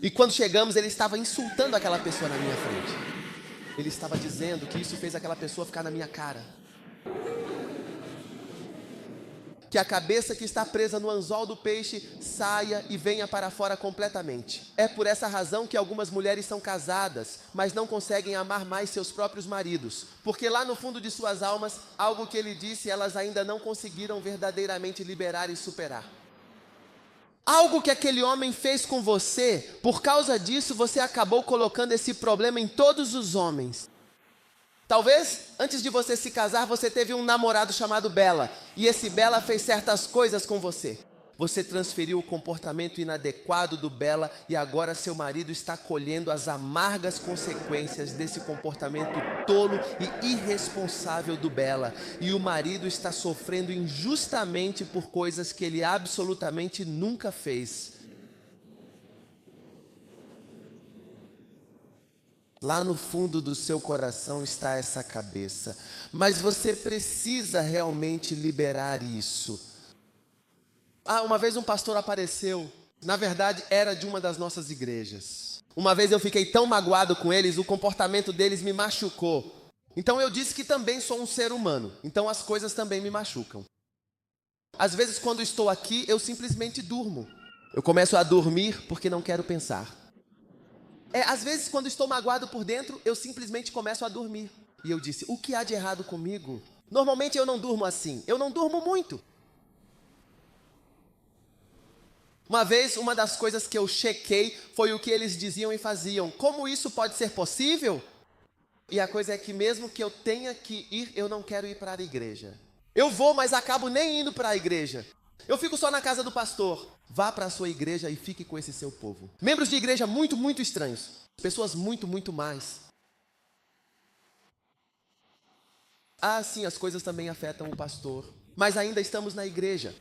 E quando chegamos, ele estava insultando aquela pessoa na minha frente. Ele estava dizendo que isso fez aquela pessoa ficar na minha cara. Que a cabeça que está presa no anzol do peixe saia e venha para fora completamente. É por essa razão que algumas mulheres são casadas, mas não conseguem amar mais seus próprios maridos. Porque lá no fundo de suas almas, algo que ele disse, elas ainda não conseguiram verdadeiramente liberar e superar. Algo que aquele homem fez com você, por causa disso você acabou colocando esse problema em todos os homens. Talvez, antes de você se casar, você teve um namorado chamado Bela. E esse Bela fez certas coisas com você. Você transferiu o comportamento inadequado do Bela e agora seu marido está colhendo as amargas consequências desse comportamento tolo e irresponsável do Bela. E o marido está sofrendo injustamente por coisas que ele absolutamente nunca fez. Lá no fundo do seu coração está essa cabeça. Mas você precisa realmente liberar isso. Uma vez um pastor apareceu. Na verdade, era de uma das nossas igrejas. Uma vez eu fiquei tão magoado com eles, o comportamento deles me machucou. Então eu disse que também sou um ser humano. Então as coisas também me machucam. Às vezes, quando estou aqui, eu simplesmente durmo. Eu começo a dormir porque não quero pensar. Às vezes, quando estou magoado por dentro, eu simplesmente começo a dormir. E eu disse, o que há de errado comigo? Normalmente eu não durmo assim, eu não durmo muito. Uma vez, uma das coisas que eu chequei foi o que eles diziam e faziam. Como isso pode ser possível? E a coisa é que mesmo que eu tenha que ir, eu não quero ir para a igreja. Eu vou, mas acabo nem indo para a igreja. Eu fico só na casa do pastor. Vá para a sua igreja e fique com esse seu povo. Membros de igreja muito, muito estranhos. Pessoas muito, muito mais. Sim, as coisas também afetam o pastor. Mas ainda estamos na igreja.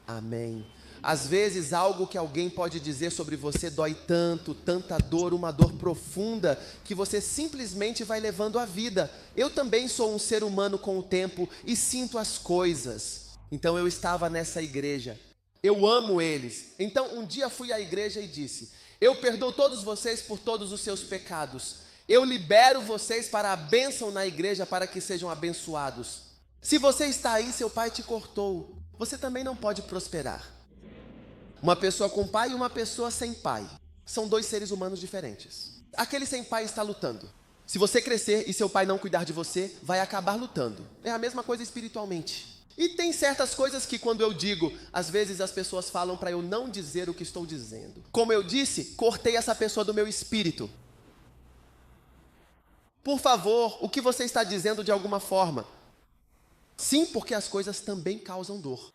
Amém. Às vezes algo que alguém pode dizer sobre você dói tanto, tanta dor, uma dor profunda, que você simplesmente vai levando a vida. Eu também sou um ser humano com o tempo e sinto as coisas. Então eu estava nessa igreja. Eu amo eles. Então um dia fui à igreja e disse, eu perdoo todos vocês por todos os seus pecados. Eu libero vocês para a bênção na igreja para que sejam abençoados. Se você está aí, seu pai te cortou. Você também não pode prosperar. Uma pessoa com pai e uma pessoa sem pai. São dois seres humanos diferentes. Aquele sem pai está lutando. Se você crescer e seu pai não cuidar de você, vai acabar lutando. É a mesma coisa espiritualmente. E tem certas coisas que quando eu digo, às vezes as pessoas falam para eu não dizer o que estou dizendo. Como eu disse, cortei essa pessoa do meu espírito. Por favor, o que você está dizendo de alguma forma? Sim, porque as coisas também causam dor.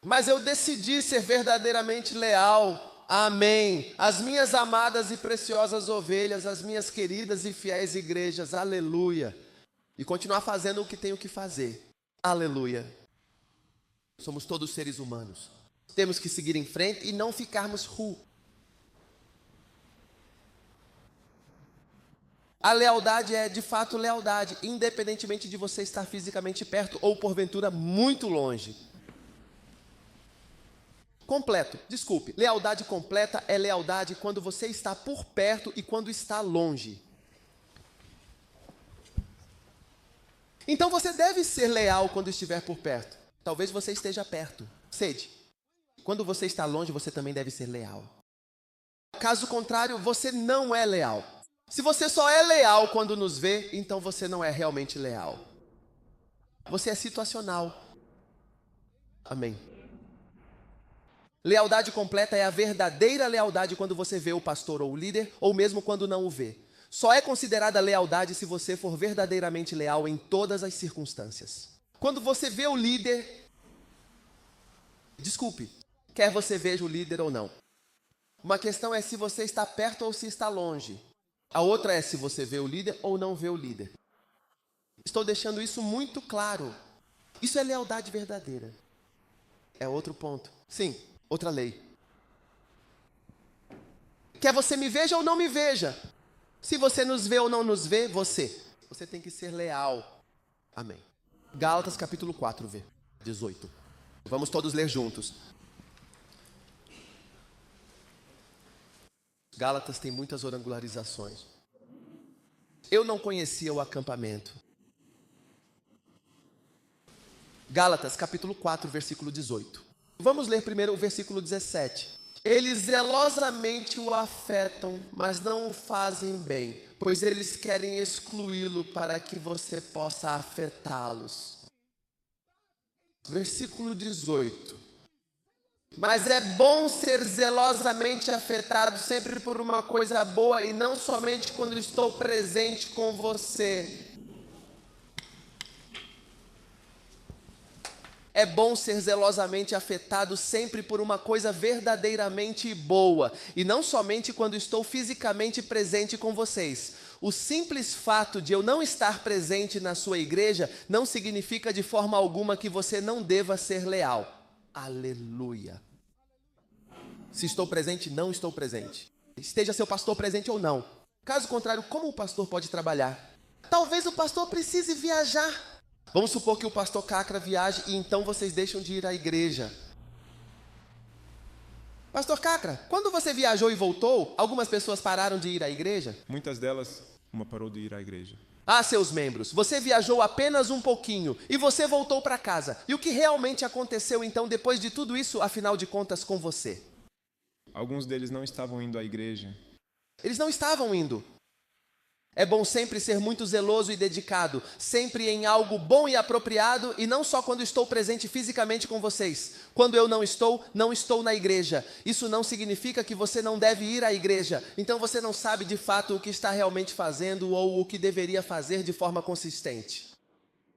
Mas eu decidi ser verdadeiramente leal. Amém. As minhas amadas e preciosas ovelhas, as minhas queridas e fiéis igrejas. Aleluia. E continuar fazendo o que tenho que fazer. Aleluia. Somos todos seres humanos. Temos que seguir em frente e não ficarmos A lealdade é de fato lealdade, independentemente de você estar fisicamente perto ou porventura muito longe. Completo, desculpe. Lealdade completa é lealdade quando você está por perto e quando está longe. Então você deve ser leal quando estiver por perto. Talvez você esteja perto. Sede. Quando você está longe, você também deve ser leal. Caso contrário, você não é leal. Se você só é leal quando nos vê, então você não é realmente leal. Você é situacional. Amém. Lealdade completa é a verdadeira lealdade quando você vê o pastor ou o líder, ou mesmo quando não o vê. Só é considerada lealdade se você for verdadeiramente leal em todas as circunstâncias. Quando você vê o líder, desculpe, quer você veja o líder ou não. Uma questão é se você está perto ou se está longe. A outra é se você vê o líder ou não vê o líder. Estou deixando isso muito claro. Isso é lealdade verdadeira. É outro ponto. Sim, outra lei. Quer você me veja ou não me veja. Se você nos vê ou não nos vê, você tem que ser leal. Amém. Gálatas capítulo 4, 18. Vamos todos ler juntos. Gálatas tem muitas orangularizações. Eu não conhecia o acampamento. Gálatas, capítulo 4, versículo 18. Vamos ler primeiro o versículo 17. Eles zelosamente o afetam, mas não o fazem bem, pois eles querem excluí-lo para que você possa afetá-los. Versículo 18. Mas é bom ser zelosamente afetado sempre por uma coisa boa e não somente quando estou presente com você. É bom ser zelosamente afetado sempre por uma coisa verdadeiramente boa, e não somente quando estou fisicamente presente com vocês. O simples fato de eu não estar presente na sua igreja não significa de forma alguma que você não deva ser leal. Aleluia. Se estou presente, não estou presente. Esteja seu pastor presente ou não. Caso contrário, como o pastor pode trabalhar? Talvez o pastor precise viajar. Vamos supor que o pastor Cacra viaje e então vocês deixam de ir à igreja. Pastor Cacra, quando você viajou e voltou, algumas pessoas pararam de ir à igreja? Muitas delas, uma parou de ir à igreja. Ah, seus membros, você viajou apenas um pouquinho e você voltou para casa. E o que realmente aconteceu então depois de tudo isso, afinal de contas, com você? Alguns deles não estavam indo à igreja. Eles não estavam indo. É bom sempre ser muito zeloso e dedicado, sempre em algo bom e apropriado, e não só quando estou presente fisicamente com vocês. Quando eu não estou na igreja. Isso não significa que você não deve ir à igreja. Então você não sabe de fato o que está realmente fazendo ou o que deveria fazer de forma consistente.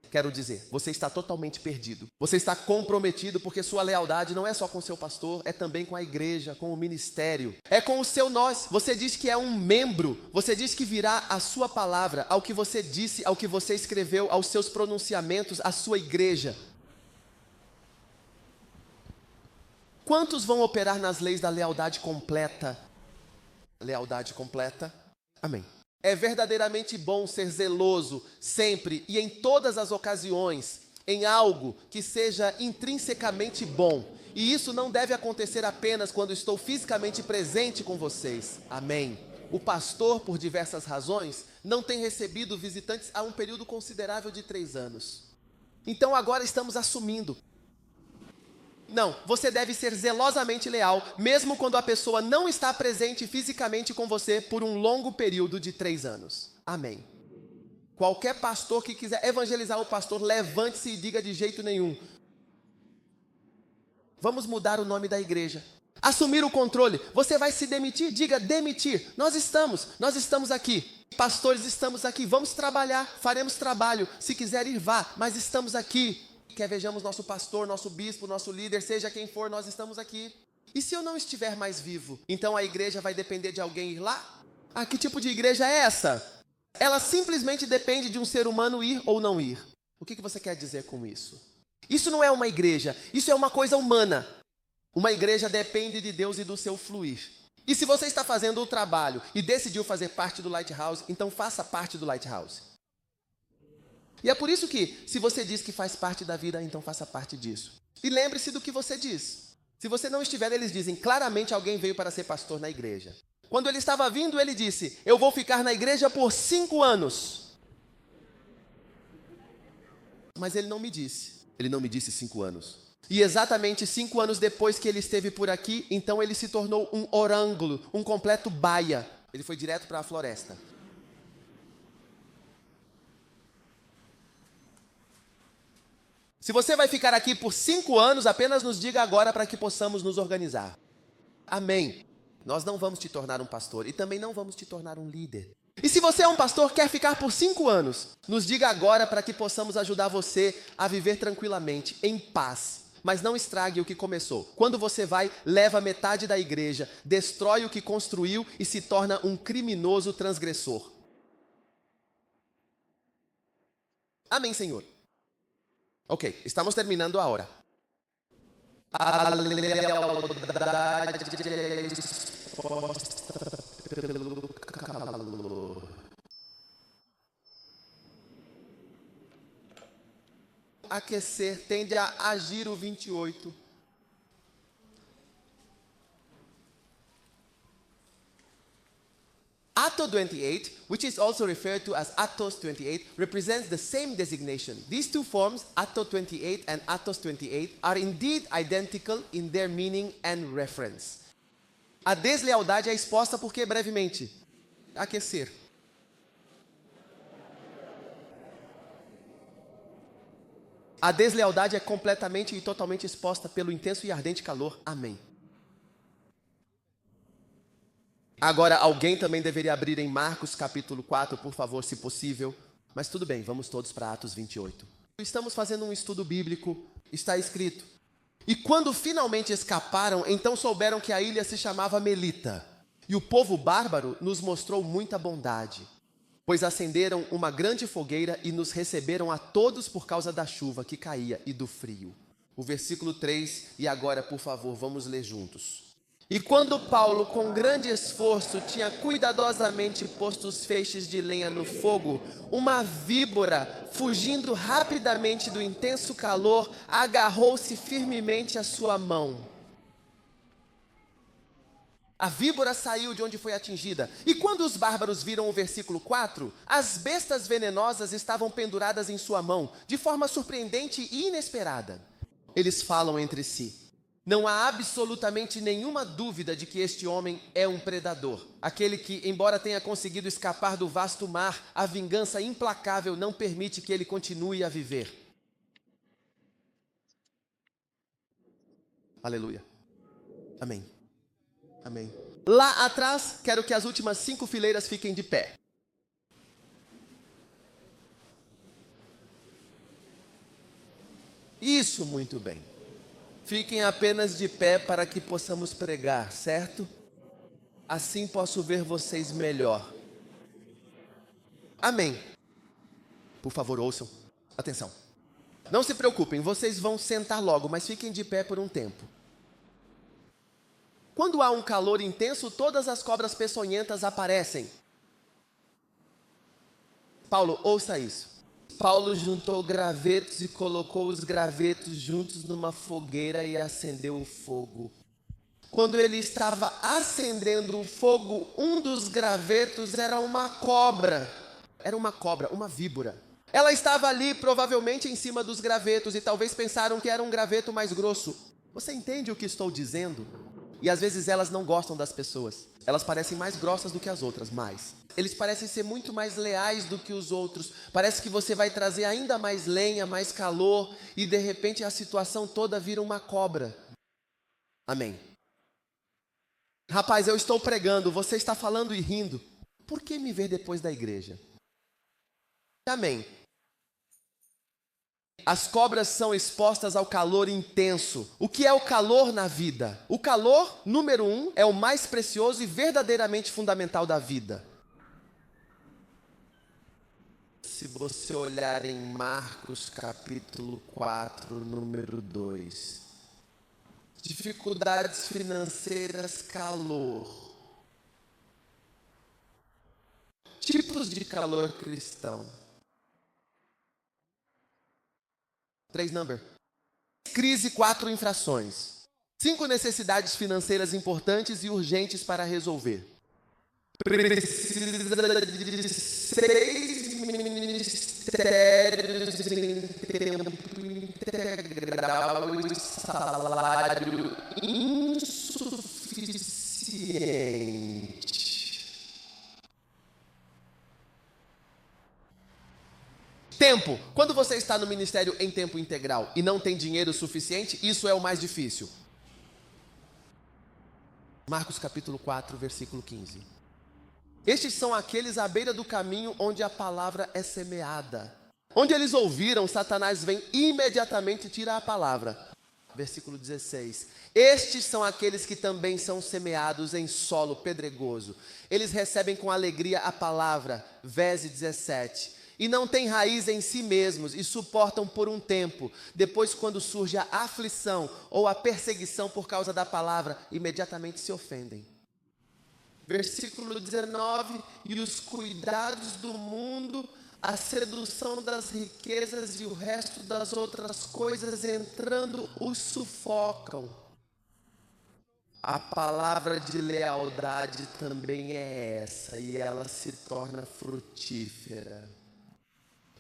Quero dizer, você está totalmente perdido. Você está comprometido porque sua lealdade não é só com seu pastor, é também com a igreja, com o ministério. É com o seu nós. Você diz que é um membro. Você diz que virá a sua palavra, ao que você disse, ao que você escreveu, aos seus pronunciamentos, à sua igreja. Quantos vão operar nas leis da lealdade completa? Lealdade completa. Amém. É verdadeiramente bom ser zeloso sempre e em todas as ocasiões em algo que seja intrinsecamente bom. E isso não deve acontecer apenas quando estou fisicamente presente com vocês. Amém. O pastor, por diversas razões, não tem recebido visitantes há um período considerável de 3 anos. Então agora estamos assumindo. Não, você deve ser zelosamente leal, mesmo quando a pessoa não está presente fisicamente com você por um longo período de 3 anos. Amém. Qualquer pastor que quiser evangelizar o pastor, levante-se e diga de jeito nenhum. Vamos mudar o nome da igreja. Assumir o controle. Você vai se demitir? Diga demitir. Nós estamos aqui. Pastores, estamos aqui. Vamos trabalhar, faremos trabalho. Se quiser ir, vá, mas estamos aqui. Quer vejamos nosso pastor, nosso bispo, nosso líder, seja quem for, nós estamos aqui. E se eu não estiver mais vivo? Então a igreja vai depender de alguém ir lá? Ah, que tipo de igreja é essa? Ela simplesmente depende de um ser humano ir ou não ir. O que você quer dizer com isso? Isso não é uma igreja, isso é uma coisa humana. Uma igreja depende de Deus e do seu fluir. E se você está fazendo o trabalho e decidiu fazer parte do Lighthouse, então faça parte do Lighthouse. E é por isso que, se você diz que faz parte da vida, então faça parte disso. E lembre-se do que você diz. Se você não estiver, eles dizem, claramente alguém veio para ser pastor na igreja. Quando ele estava vindo, ele disse, eu vou ficar na igreja por 5 anos. Mas ele não me disse 5 anos. E exatamente 5 anos depois que ele esteve por aqui, então ele se tornou um orângulo, um completo baia. Ele foi direto para a floresta. Se você vai ficar aqui por 5 anos, apenas nos diga agora para que possamos nos organizar. Amém. Nós não vamos te tornar um pastor e também não vamos te tornar um líder. E se você é um pastor, quer ficar por 5 anos, nos diga agora para que possamos ajudar você a viver tranquilamente, em paz. Mas não estrague o que começou. Quando você vai, leva metade da igreja, destrói o que construiu e se torna um criminoso transgressor. Amém, Senhor. Ok, estamos terminando a hora. A lealdade é exposta pelo calor. Aquecer tende a agir o 28. Atto 28, which is also referred to as Atos 28, represents the same designation. These two forms, Atto 28 and Atos 28, are indeed identical in their meaning and reference. A deslealdade é exposta porque, brevemente, aquecer. A deslealdade é completamente e totalmente exposta pelo intenso e ardente calor. Amém. Agora, alguém também deveria abrir em Marcos capítulo 4, por favor, se possível. Mas tudo bem, vamos todos para Atos 28. Estamos fazendo um estudo bíblico, está escrito. E quando finalmente escaparam, então souberam que a ilha se chamava Melita. E o povo bárbaro nos mostrou muita bondade, pois acenderam uma grande fogueira e nos receberam a todos por causa da chuva que caía e do frio. O versículo 3, e agora, por favor, vamos ler juntos. E quando Paulo, com grande esforço, tinha cuidadosamente posto os feixes de lenha no fogo, uma víbora, fugindo rapidamente do intenso calor, agarrou-se firmemente à sua mão. A víbora saiu de onde foi atingida. E quando os bárbaros viram o versículo 4, as bestas venenosas estavam penduradas em sua mão, de forma surpreendente e inesperada. Eles falam entre si. Não há absolutamente nenhuma dúvida de que este homem é um predador. Aquele que, embora tenha conseguido escapar do vasto mar, a vingança implacável não permite que ele continue a viver. Aleluia. Amém. Amém. Lá atrás, quero que as últimas 5 fileiras fiquem de pé. Isso, muito bem. Fiquem apenas de pé para que possamos pregar, certo? Assim posso ver vocês melhor. Amém. Por favor, ouçam. Atenção. Não se preocupem, vocês vão sentar logo, mas fiquem de pé por um tempo. Quando há um calor intenso, todas as cobras peçonhentas aparecem. Paulo, ouça isso. Paulo juntou gravetos e colocou os gravetos juntos numa fogueira e acendeu o fogo. Quando ele estava acendendo o fogo, um dos gravetos era uma cobra. Era uma cobra, uma víbora. Ela estava ali, provavelmente em cima dos gravetos, e talvez pensaram que era um graveto mais grosso. Você entende o que estou dizendo? E às vezes elas não gostam das pessoas. Elas parecem mais grossas do que as outras, mais. Eles parecem ser muito mais leais do que os outros. Parece que você vai trazer ainda mais lenha, mais calor, e de repente a situação toda vira uma cobra. Amém. Rapaz, eu estou pregando, você está falando e rindo. Por que me ver depois da igreja? Amém. As cobras são expostas ao calor intenso. O que é o calor na vida? O calor, número 1, é o mais precioso e verdadeiramente fundamental da vida. Se você olhar em Marcos capítulo 4, número 2. Dificuldades financeiras, calor. Tipos de calor cristão. 3 number. Crise, 4 infrações. 5 necessidades financeiras importantes e urgentes para resolver. Precisa de 6 ministérios em tempo integral e salário insuficiente. Tempo. Quando você está no ministério em tempo integral e não tem dinheiro suficiente, isso é o mais difícil. Marcos capítulo 4, versículo 15. Estes são aqueles à beira do caminho onde a palavra é semeada. Onde eles ouviram, Satanás vem imediatamente e tira a palavra. Versículo 16. Estes são aqueles que também são semeados em solo pedregoso. Eles recebem com alegria a palavra. Verso 17. E não têm raiz em si mesmos e suportam por um tempo. Depois, quando surge a aflição ou a perseguição por causa da palavra, imediatamente se ofendem. Versículo 19. E os cuidados do mundo, a sedução das riquezas e o resto das outras coisas entrando os sufocam. A palavra de lealdade também é essa, e ela se torna frutífera.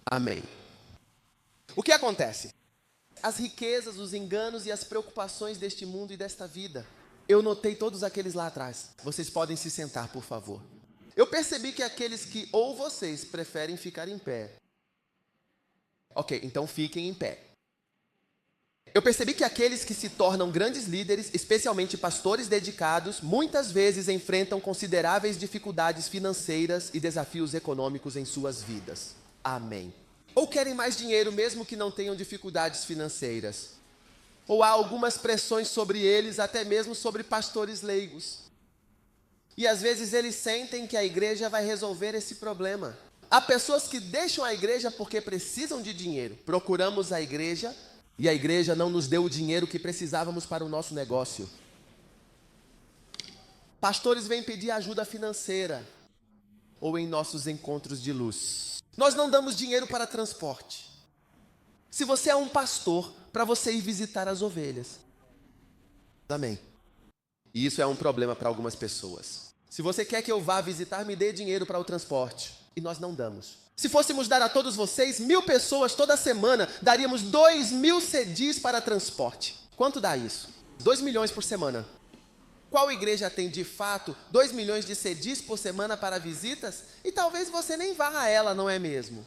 Amém. O que acontece? As riquezas, os enganos e as preocupações deste mundo e desta vida. Eu notei todos aqueles lá atrás. Vocês podem se sentar, por favor. Eu percebi que aqueles que ou vocês preferem ficar em pé. Ok, então fiquem em pé. Eu percebi que aqueles que se tornam grandes líderes, especialmente pastores dedicados, muitas vezes enfrentam consideráveis dificuldades financeiras e desafios econômicos em suas vidas. Amém. Ou querem mais dinheiro mesmo que não tenham dificuldades financeiras. Ou há algumas pressões sobre eles, até mesmo sobre pastores leigos. E às vezes eles sentem que a igreja vai resolver esse problema. Há pessoas que deixam a igreja porque precisam de dinheiro. Procuramos a igreja e a igreja não nos deu o dinheiro que precisávamos para o nosso negócio. Pastores vêm pedir ajuda financeira ou em nossos encontros de luz. Nós não damos dinheiro para transporte. Se você é um pastor, para você ir visitar as ovelhas. Amém. E isso é um problema para algumas pessoas. Se você quer que eu vá visitar, me dê dinheiro para o transporte. E nós não damos. Se fôssemos dar a todos vocês, 1.000 pessoas toda semana, daríamos 2.000 CDs para transporte. Quanto dá isso? 2 milhões por semana. Qual igreja tem de fato 2 milhões de CDs por semana para visitas? E talvez você nem vá a ela, não é mesmo?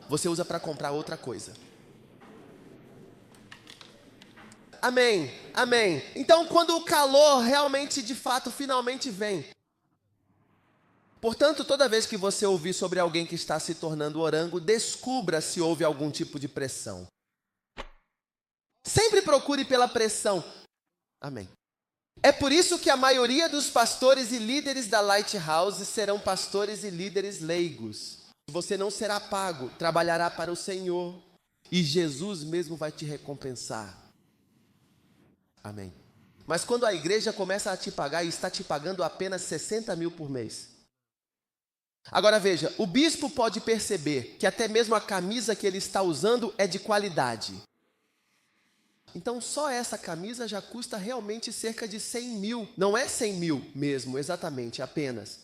Você usa para comprar outra coisa. Amém, amém. Então, quando o calor realmente, de fato, finalmente vem. Portanto, toda vez que você ouvir sobre alguém que está se tornando orango, descubra se houve algum tipo de pressão. Sempre procure pela pressão. Amém. É por isso que a maioria dos pastores e líderes da Lighthouse serão pastores e líderes leigos. Você não será pago, trabalhará para o Senhor. E Jesus mesmo vai te recompensar. Amém. Mas quando a igreja começa a te pagar e está te pagando apenas 60 mil por mês. Agora veja, o bispo pode perceber que até mesmo a camisa que ele está usando é de qualidade. Então só essa camisa já custa realmente cerca de 100 mil. Não é 100 mil mesmo, exatamente, apenas.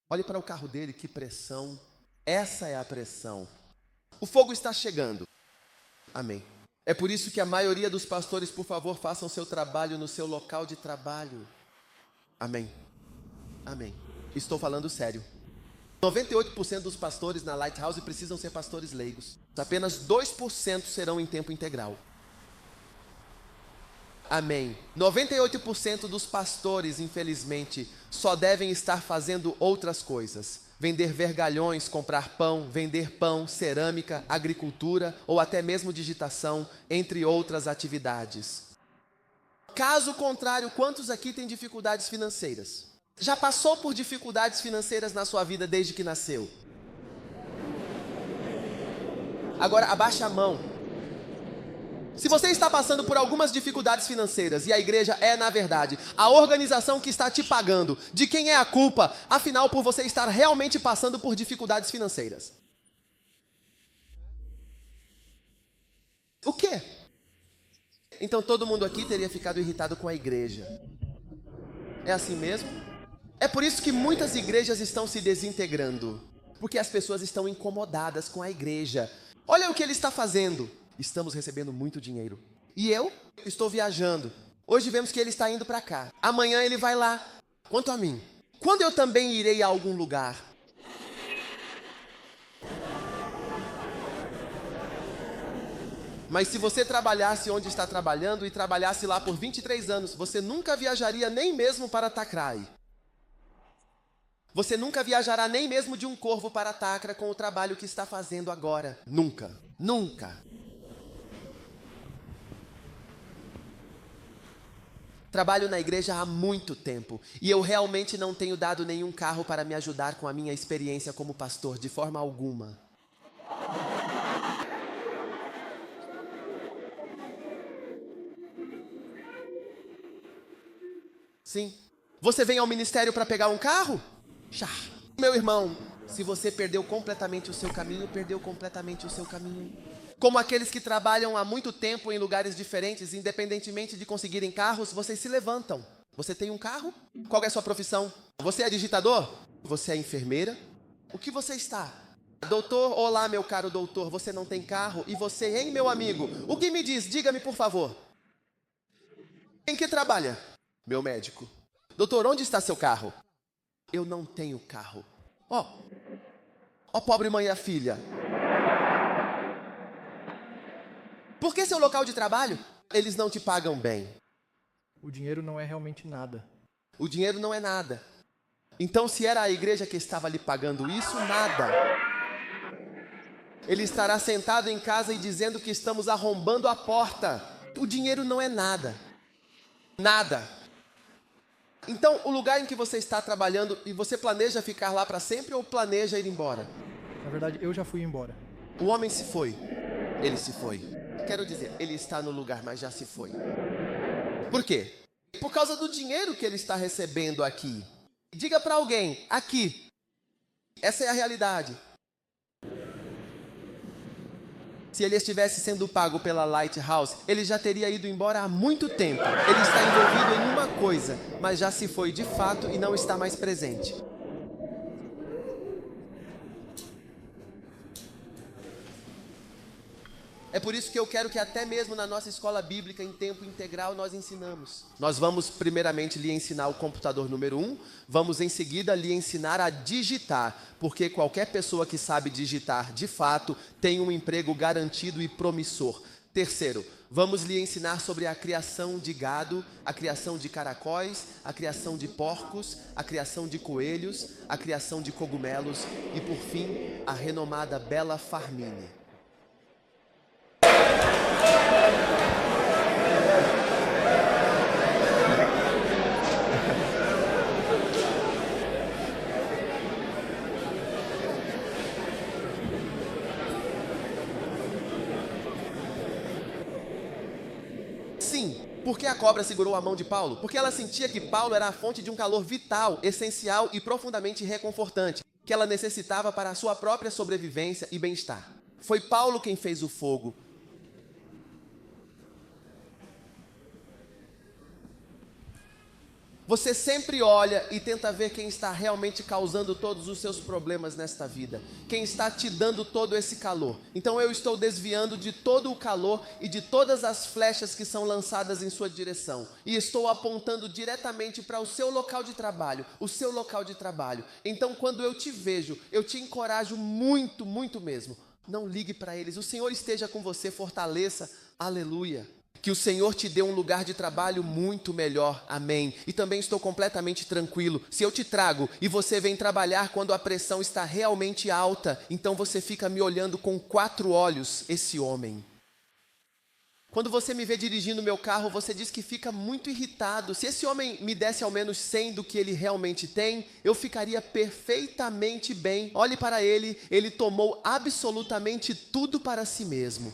Olhe para o carro dele, que pressão. Essa é a pressão. O fogo está chegando. Amém. É por isso que a maioria dos pastores, por favor, façam seu trabalho no seu local de trabalho. Amém. Amém. Estou falando sério. 98% dos pastores na Lighthouse precisam ser pastores leigos. Apenas 2% serão em tempo integral. Amém. 98% dos pastores, infelizmente, só devem estar fazendo outras coisas. Vender vergalhões, comprar pão, vender pão, cerâmica, agricultura ou até mesmo digitação, entre outras atividades. Caso contrário, quantos aqui têm dificuldades financeiras? Já passou por dificuldades financeiras na sua vida desde que nasceu? Agora, abaixa a mão. Se você está passando por algumas dificuldades financeiras e a igreja é, na verdade, a organização que está te pagando, de quem é a culpa, afinal, por você estar realmente passando por dificuldades financeiras? O quê? Então todo mundo aqui teria ficado irritado com a igreja. É assim mesmo? É por isso que muitas igrejas estão se desintegrando, porque as pessoas estão incomodadas com a igreja. Olha o que ele está fazendo. Estamos recebendo muito dinheiro. E eu estou viajando. Hoje vemos que ele está indo para cá. Amanhã ele vai lá. Quanto a mim, quando eu também irei a algum lugar? Mas se você trabalhasse onde está trabalhando e trabalhasse lá por 23 anos, você nunca viajaria nem mesmo para Tacrai. Você nunca viajará nem mesmo de um corvo para Tacra com o trabalho que está fazendo agora. Nunca. Nunca. Trabalho na igreja há muito tempo e eu realmente não tenho dado nenhum carro para me ajudar com a minha experiência como pastor, de forma alguma. Sim. Você vem ao ministério para pegar um carro? Meu irmão, se você perdeu completamente o seu caminho, perdeu completamente o seu caminho. Como aqueles que trabalham há muito tempo em lugares diferentes, independentemente de conseguirem carros, vocês se levantam. Você tem um carro? Qual é a sua profissão? Você é digitador? Você é enfermeira? O que você está? Doutor, olá meu caro doutor, você não tem carro? E você, hein meu amigo? O que me diz? Diga-me por favor. Em que trabalha? Meu médico. Doutor, onde está seu carro? Eu não tenho carro. Ó, pobre mãe e a filha. Por que seu local de trabalho? Eles não te pagam bem. O dinheiro não é realmente nada. O dinheiro não é nada. Então, se era a igreja que estava lhe pagando isso, nada. Ele estará sentado em casa e dizendo que estamos arrombando a porta. O dinheiro não é nada. Nada. Então, o lugar em que você está trabalhando, e você planeja ficar lá para sempre ou planeja ir embora? Na verdade, eu já fui embora. O homem se foi. Ele se foi. Quero dizer, ele está no lugar, mas já se foi. Por quê? Por causa do dinheiro que ele está recebendo aqui. Diga para alguém, aqui. Essa é a realidade. Se ele estivesse sendo pago pela Lighthouse, ele já teria ido embora há muito tempo. Ele está envolvido em uma coisa, mas já se foi de fato e não está mais presente. É por isso que eu quero que até mesmo na nossa escola bíblica em tempo integral nós ensinamos. Nós vamos primeiramente lhe ensinar o computador número 1, vamos em seguida lhe ensinar a digitar, porque qualquer pessoa que sabe digitar de fato tem um emprego garantido e promissor. Terceiro, vamos lhe ensinar sobre a criação de gado, a criação de caracóis, a criação de porcos, a criação de coelhos, a criação de cogumelos e por fim a renomada Bela Farmine. Sim, por que a cobra segurou a mão de Paulo? Porque ela sentia que Paulo era a fonte de um calor vital, essencial e profundamente reconfortante, que ela necessitava para a sua própria sobrevivência e bem-estar. Foi Paulo quem fez o fogo. Você sempre olha e tenta ver quem está realmente causando todos os seus problemas nesta vida. Quem está te dando todo esse calor. Então eu estou desviando de todo o calor e de todas as flechas que são lançadas em sua direção. E estou apontando diretamente para o seu local de trabalho. O seu local de trabalho. Então quando eu te vejo, eu te encorajo muito, muito mesmo. Não ligue para eles. O Senhor esteja com você, fortaleça. Aleluia. Que o Senhor te dê um lugar de trabalho muito melhor, amém. E também estou completamente tranquilo. Se eu te trago e você vem trabalhar quando a pressão está realmente alta, então você fica me olhando com 4 olhos, esse homem. Quando você me vê dirigindo meu carro, você diz que fica muito irritado. Se esse homem me desse ao menos 100 do que ele realmente tem, eu ficaria perfeitamente bem. Olhe para ele, ele tomou absolutamente tudo para si mesmo.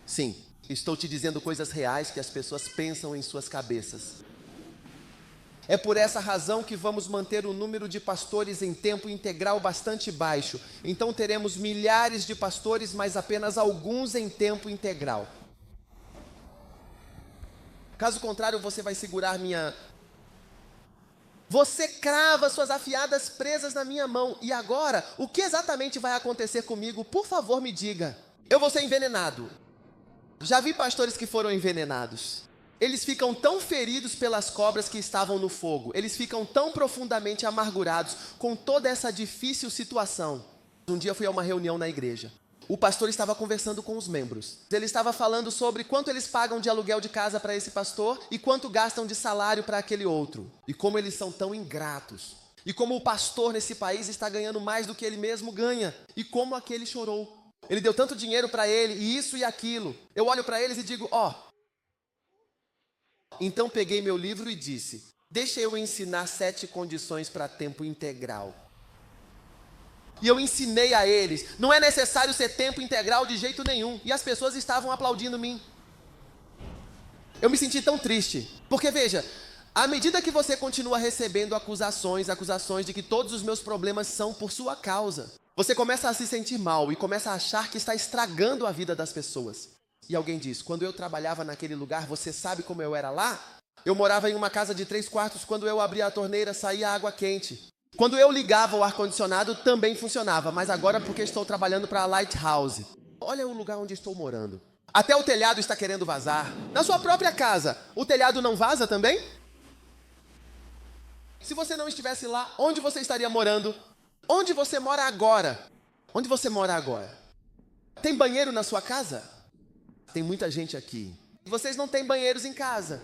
Sim, estou te dizendo coisas reais que as pessoas pensam em suas cabeças. É por essa razão que vamos manter o número de pastores em tempo integral bastante baixo. Então teremos milhares de pastores, mas apenas alguns em tempo integral. Caso contrário, você vai segurar minha... Você crava suas afiadas presas na minha mão. E agora, o que exatamente vai acontecer comigo? Por favor, me diga. Eu vou ser envenenado. Já vi pastores que foram envenenados. Eles ficam tão feridos pelas cobras que estavam no fogo. Eles ficam tão profundamente amargurados com toda essa difícil situação. Um dia eu fui a uma reunião na igreja. O pastor estava conversando com os membros. Ele estava falando sobre quanto eles pagam de aluguel de casa para esse pastor e quanto gastam de salário para aquele outro. E como eles são tão ingratos. E como o pastor nesse país está ganhando mais do que ele mesmo ganha. E como aquele chorou. Ele deu tanto dinheiro para ele, e isso e aquilo. Eu olho para eles e digo, Então peguei meu livro e disse, deixa eu ensinar 7 condições para tempo integral. E eu ensinei a eles, não é necessário ser tempo integral de jeito nenhum. E as pessoas estavam aplaudindo mim. Eu me senti tão triste, porque veja, à medida que você continua recebendo acusações de que todos os meus problemas são por sua causa. Você começa a se sentir mal e começa a achar que está estragando a vida das pessoas. E alguém diz, quando eu trabalhava naquele lugar, você sabe como eu era lá? Eu morava em uma casa de 3 quartos, quando eu abria a torneira, saía água quente. Quando eu ligava o ar-condicionado, também funcionava, mas agora porque estou trabalhando para a Lighthouse. Olha o lugar onde estou morando. Até o telhado está querendo vazar. Na sua própria casa, o telhado não vaza também? Se você não estivesse lá, onde você estaria morando? Onde você mora agora? Onde você mora agora? Tem banheiro na sua casa? Tem muita gente aqui. Vocês não têm banheiros em casa.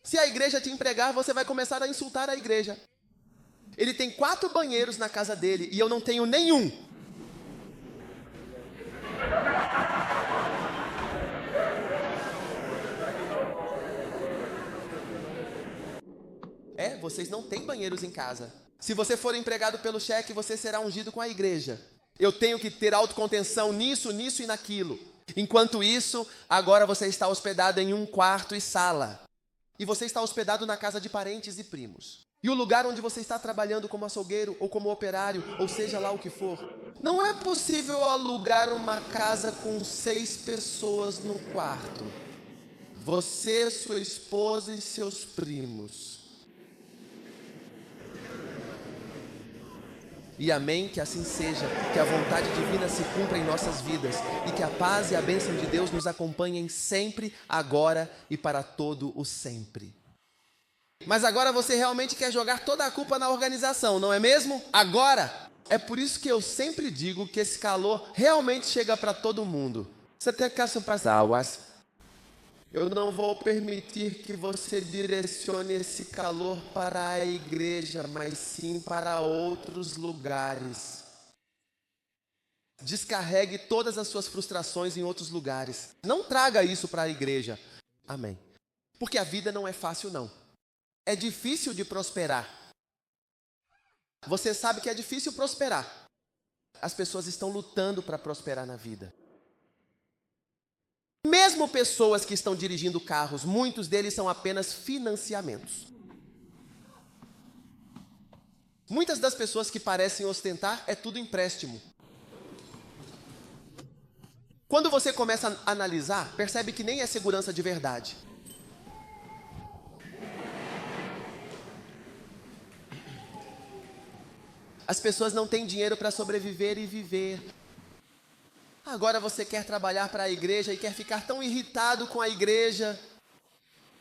Se a igreja te empregar, você vai começar a insultar a igreja. Ele tem 4 banheiros na casa dele e eu não tenho nenhum. Vocês não têm banheiros em casa. Se você for empregado pelo cheque, você será ungido com a igreja. Eu tenho que ter autocontenção nisso, nisso e naquilo. Enquanto isso, agora você está hospedado em um quarto e sala. E você está hospedado na casa de parentes e primos. E o lugar onde você está trabalhando como açougueiro ou como operário, ou seja lá o que for. Não é possível alugar uma casa com 6 pessoas no quarto. Você, sua esposa e seus primos. E amém, que assim seja, que a vontade divina se cumpra em nossas vidas e que a paz e a bênção de Deus nos acompanhem sempre, agora e para todo o sempre. Mas agora você realmente quer jogar toda a culpa na organização, não é mesmo? Agora! É por isso que eu sempre digo que esse calor realmente chega para todo mundo. Você tem que passar as águas. Eu não vou permitir que você direcione esse calor para a igreja, mas sim para outros lugares. Descarregue todas as suas frustrações em outros lugares. Não traga isso para a igreja. Amém. Porque a vida não é fácil, não. É difícil de prosperar. Você sabe que é difícil prosperar. As pessoas estão lutando para prosperar na vida. Mesmo pessoas que estão dirigindo carros, muitos deles são apenas financiamentos. Muitas das pessoas que parecem ostentar é tudo empréstimo. Quando você começa a analisar, percebe que nem é segurança de verdade. As pessoas não têm dinheiro para sobreviver e viver. Agora você quer trabalhar para a igreja e quer ficar tão irritado com a igreja.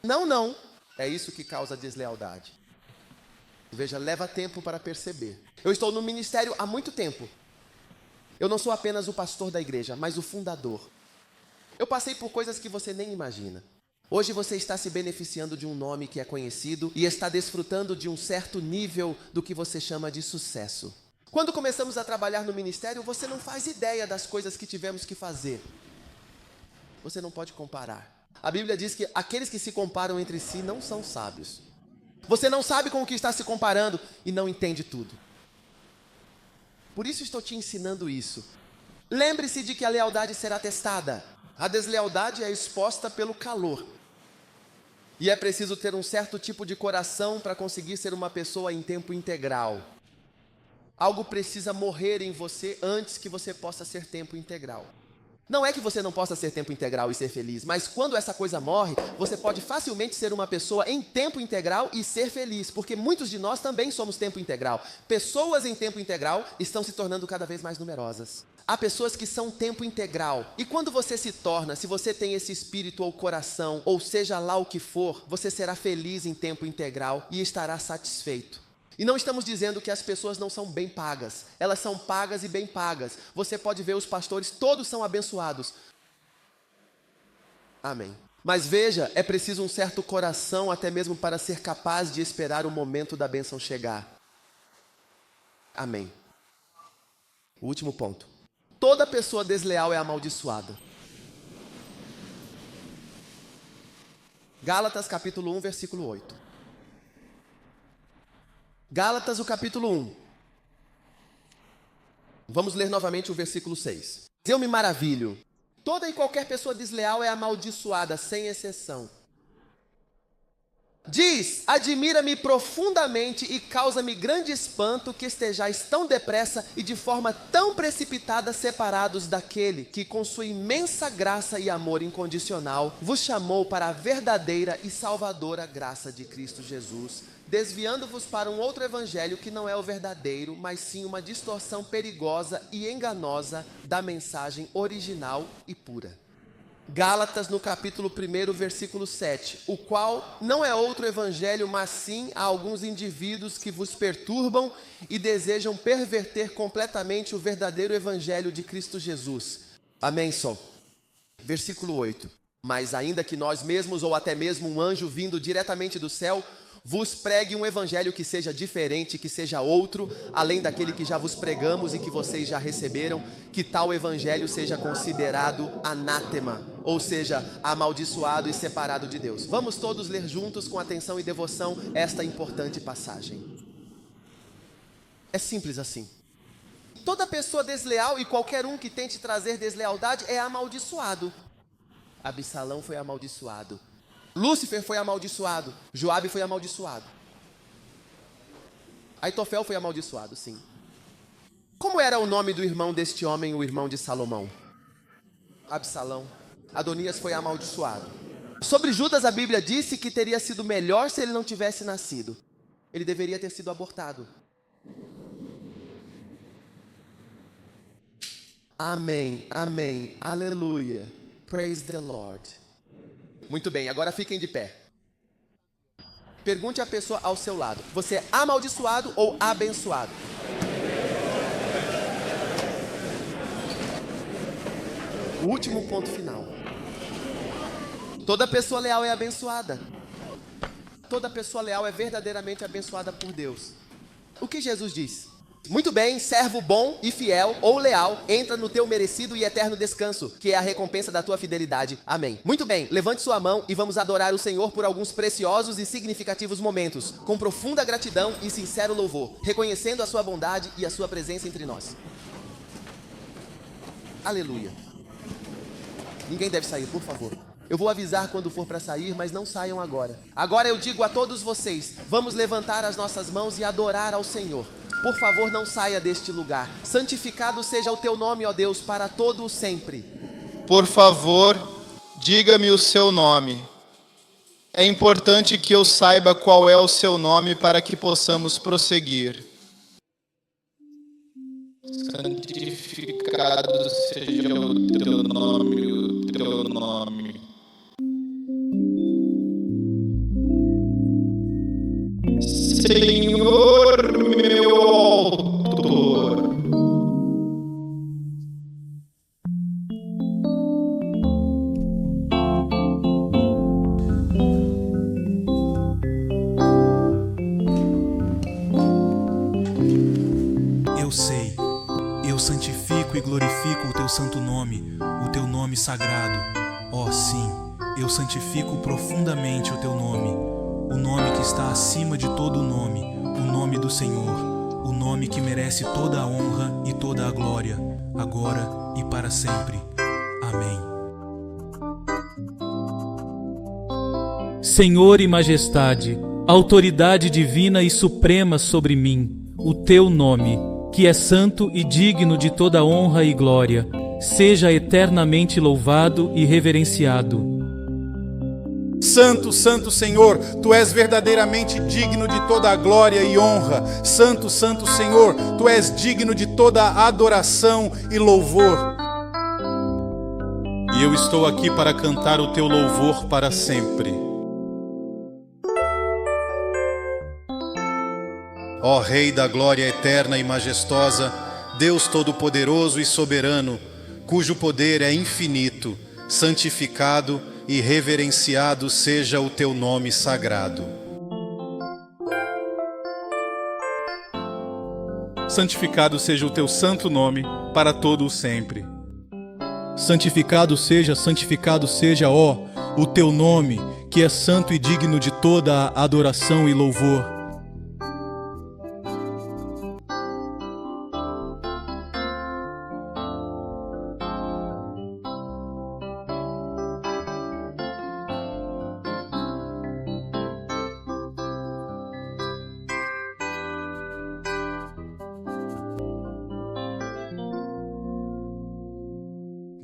Não. É isso que causa deslealdade. Veja, leva tempo para perceber. Eu estou no ministério há muito tempo. Eu não sou apenas o pastor da igreja, mas o fundador. Eu passei por coisas que você nem imagina. Hoje você está se beneficiando de um nome que é conhecido e está desfrutando de um certo nível do que você chama de sucesso. Quando começamos a trabalhar no ministério, você não faz ideia das coisas que tivemos que fazer. Você não pode comparar. A Bíblia diz que aqueles que se comparam entre si não são sábios. Você não sabe com o que está se comparando e não entende tudo. Por isso estou te ensinando isso. Lembre-se de que a lealdade será testada. A deslealdade é exposta pelo calor. E é preciso ter um certo tipo de coração para conseguir ser uma pessoa em tempo integral. Algo precisa morrer em você antes que você possa ser tempo integral. Não é que você não possa ser tempo integral e ser feliz, mas quando essa coisa morre, você pode facilmente ser uma pessoa em tempo integral e ser feliz, porque muitos de nós também somos tempo integral. Pessoas em tempo integral estão se tornando cada vez mais numerosas. Há pessoas que são tempo integral. E quando você se torna, se você tem esse espírito ou coração, ou seja lá o que for, você será feliz em tempo integral e estará satisfeito. E não estamos dizendo que as pessoas não são bem pagas. Elas são pagas e bem pagas. Você pode ver os pastores, todos são abençoados. Amém. Mas veja, é preciso um certo coração até mesmo para ser capaz de esperar o momento da bênção chegar. Amém. O último ponto. Toda pessoa desleal é amaldiçoada. Gálatas capítulo 1, versículo 8. Gálatas, o capítulo 1. Vamos ler novamente o versículo 6. Eu me maravilho. Toda e qualquer pessoa desleal é amaldiçoada, sem exceção. Diz: admira-me profundamente e causa-me grande espanto que estejais tão depressa e de forma tão precipitada separados daquele que com sua imensa graça e amor incondicional vos chamou para a verdadeira e salvadora graça de Cristo Jesus, desviando-vos para um outro evangelho que não é o verdadeiro, mas sim uma distorção perigosa e enganosa da mensagem original e pura. Gálatas, no capítulo 1, versículo 7, o qual não é outro evangelho, mas sim há alguns indivíduos que vos perturbam e desejam perverter completamente o verdadeiro evangelho de Cristo Jesus. Amém, Sol? Versículo 8, mas ainda que nós mesmos ou até mesmo um anjo vindo diretamente do céu vos pregue um evangelho que seja diferente, que seja outro, além daquele que já vos pregamos e que vocês já receberam, que tal evangelho seja considerado anátema, ou seja, amaldiçoado e separado de Deus. Vamos todos ler juntos com atenção e devoção esta importante passagem. É simples assim. Toda pessoa desleal e qualquer um que tente trazer deslealdade é amaldiçoado. Absalão foi amaldiçoado. Lúcifer foi amaldiçoado, Joabe foi amaldiçoado. Aitofel foi amaldiçoado, sim. Como era o nome do irmão deste homem, o irmão de Salomão? Absalão. Adonias foi amaldiçoado. Sobre Judas, a Bíblia disse que teria sido melhor se ele não tivesse nascido. Ele deveria ter sido abortado. Amém, amém, aleluia. Praise the Lord. Muito bem, agora fiquem de pé. Pergunte à pessoa ao seu lado: você é amaldiçoado ou abençoado? O último ponto final. Toda pessoa leal é abençoada. Toda pessoa leal é verdadeiramente abençoada por Deus. O que Jesus diz? Muito bem, servo bom e fiel ou leal, entra no teu merecido e eterno descanso, que é a recompensa da tua fidelidade. Amém. Muito bem, levante sua mão e vamos adorar o Senhor por alguns preciosos e significativos momentos, com profunda gratidão e sincero louvor, reconhecendo a sua bondade e a sua presença entre nós. Aleluia. Ninguém deve sair, por favor. Eu vou avisar quando for para sair, mas não saiam agora. Agora eu digo a todos vocês, vamos levantar as nossas mãos e adorar ao Senhor. Por favor, não saia deste lugar. Santificado seja o teu nome, ó Deus, para todo o sempre. Por favor, diga-me o seu nome. É importante que eu saiba qual é o seu nome para que possamos prosseguir. Santificado seja o teu nome. Senhor, meu autor. Eu sei, eu santifico e glorifico o teu santo nome, o teu nome sagrado. Ó, sim, eu santifico profundamente o teu nome. O nome que está acima de todo nome, o nome do Senhor, o nome que merece toda a honra e toda a glória, agora e para sempre. Amém. Senhor e majestade, autoridade divina e suprema sobre mim, o teu nome, que é santo e digno de toda honra e glória, seja eternamente louvado e reverenciado. Santo, Santo Senhor, Tu és verdadeiramente digno de toda a glória e honra. Santo, Santo Senhor, Tu és digno de toda a adoração e louvor. E eu estou aqui para cantar o teu louvor para sempre. Ó Rei da glória eterna e majestosa, Deus Todo-Poderoso e Soberano, cujo poder é infinito, santificado e reverenciado seja o teu nome sagrado. Santificado seja o teu santo nome para todo o sempre. Santificado seja, ó, o teu nome, que é santo e digno de toda a adoração e louvor.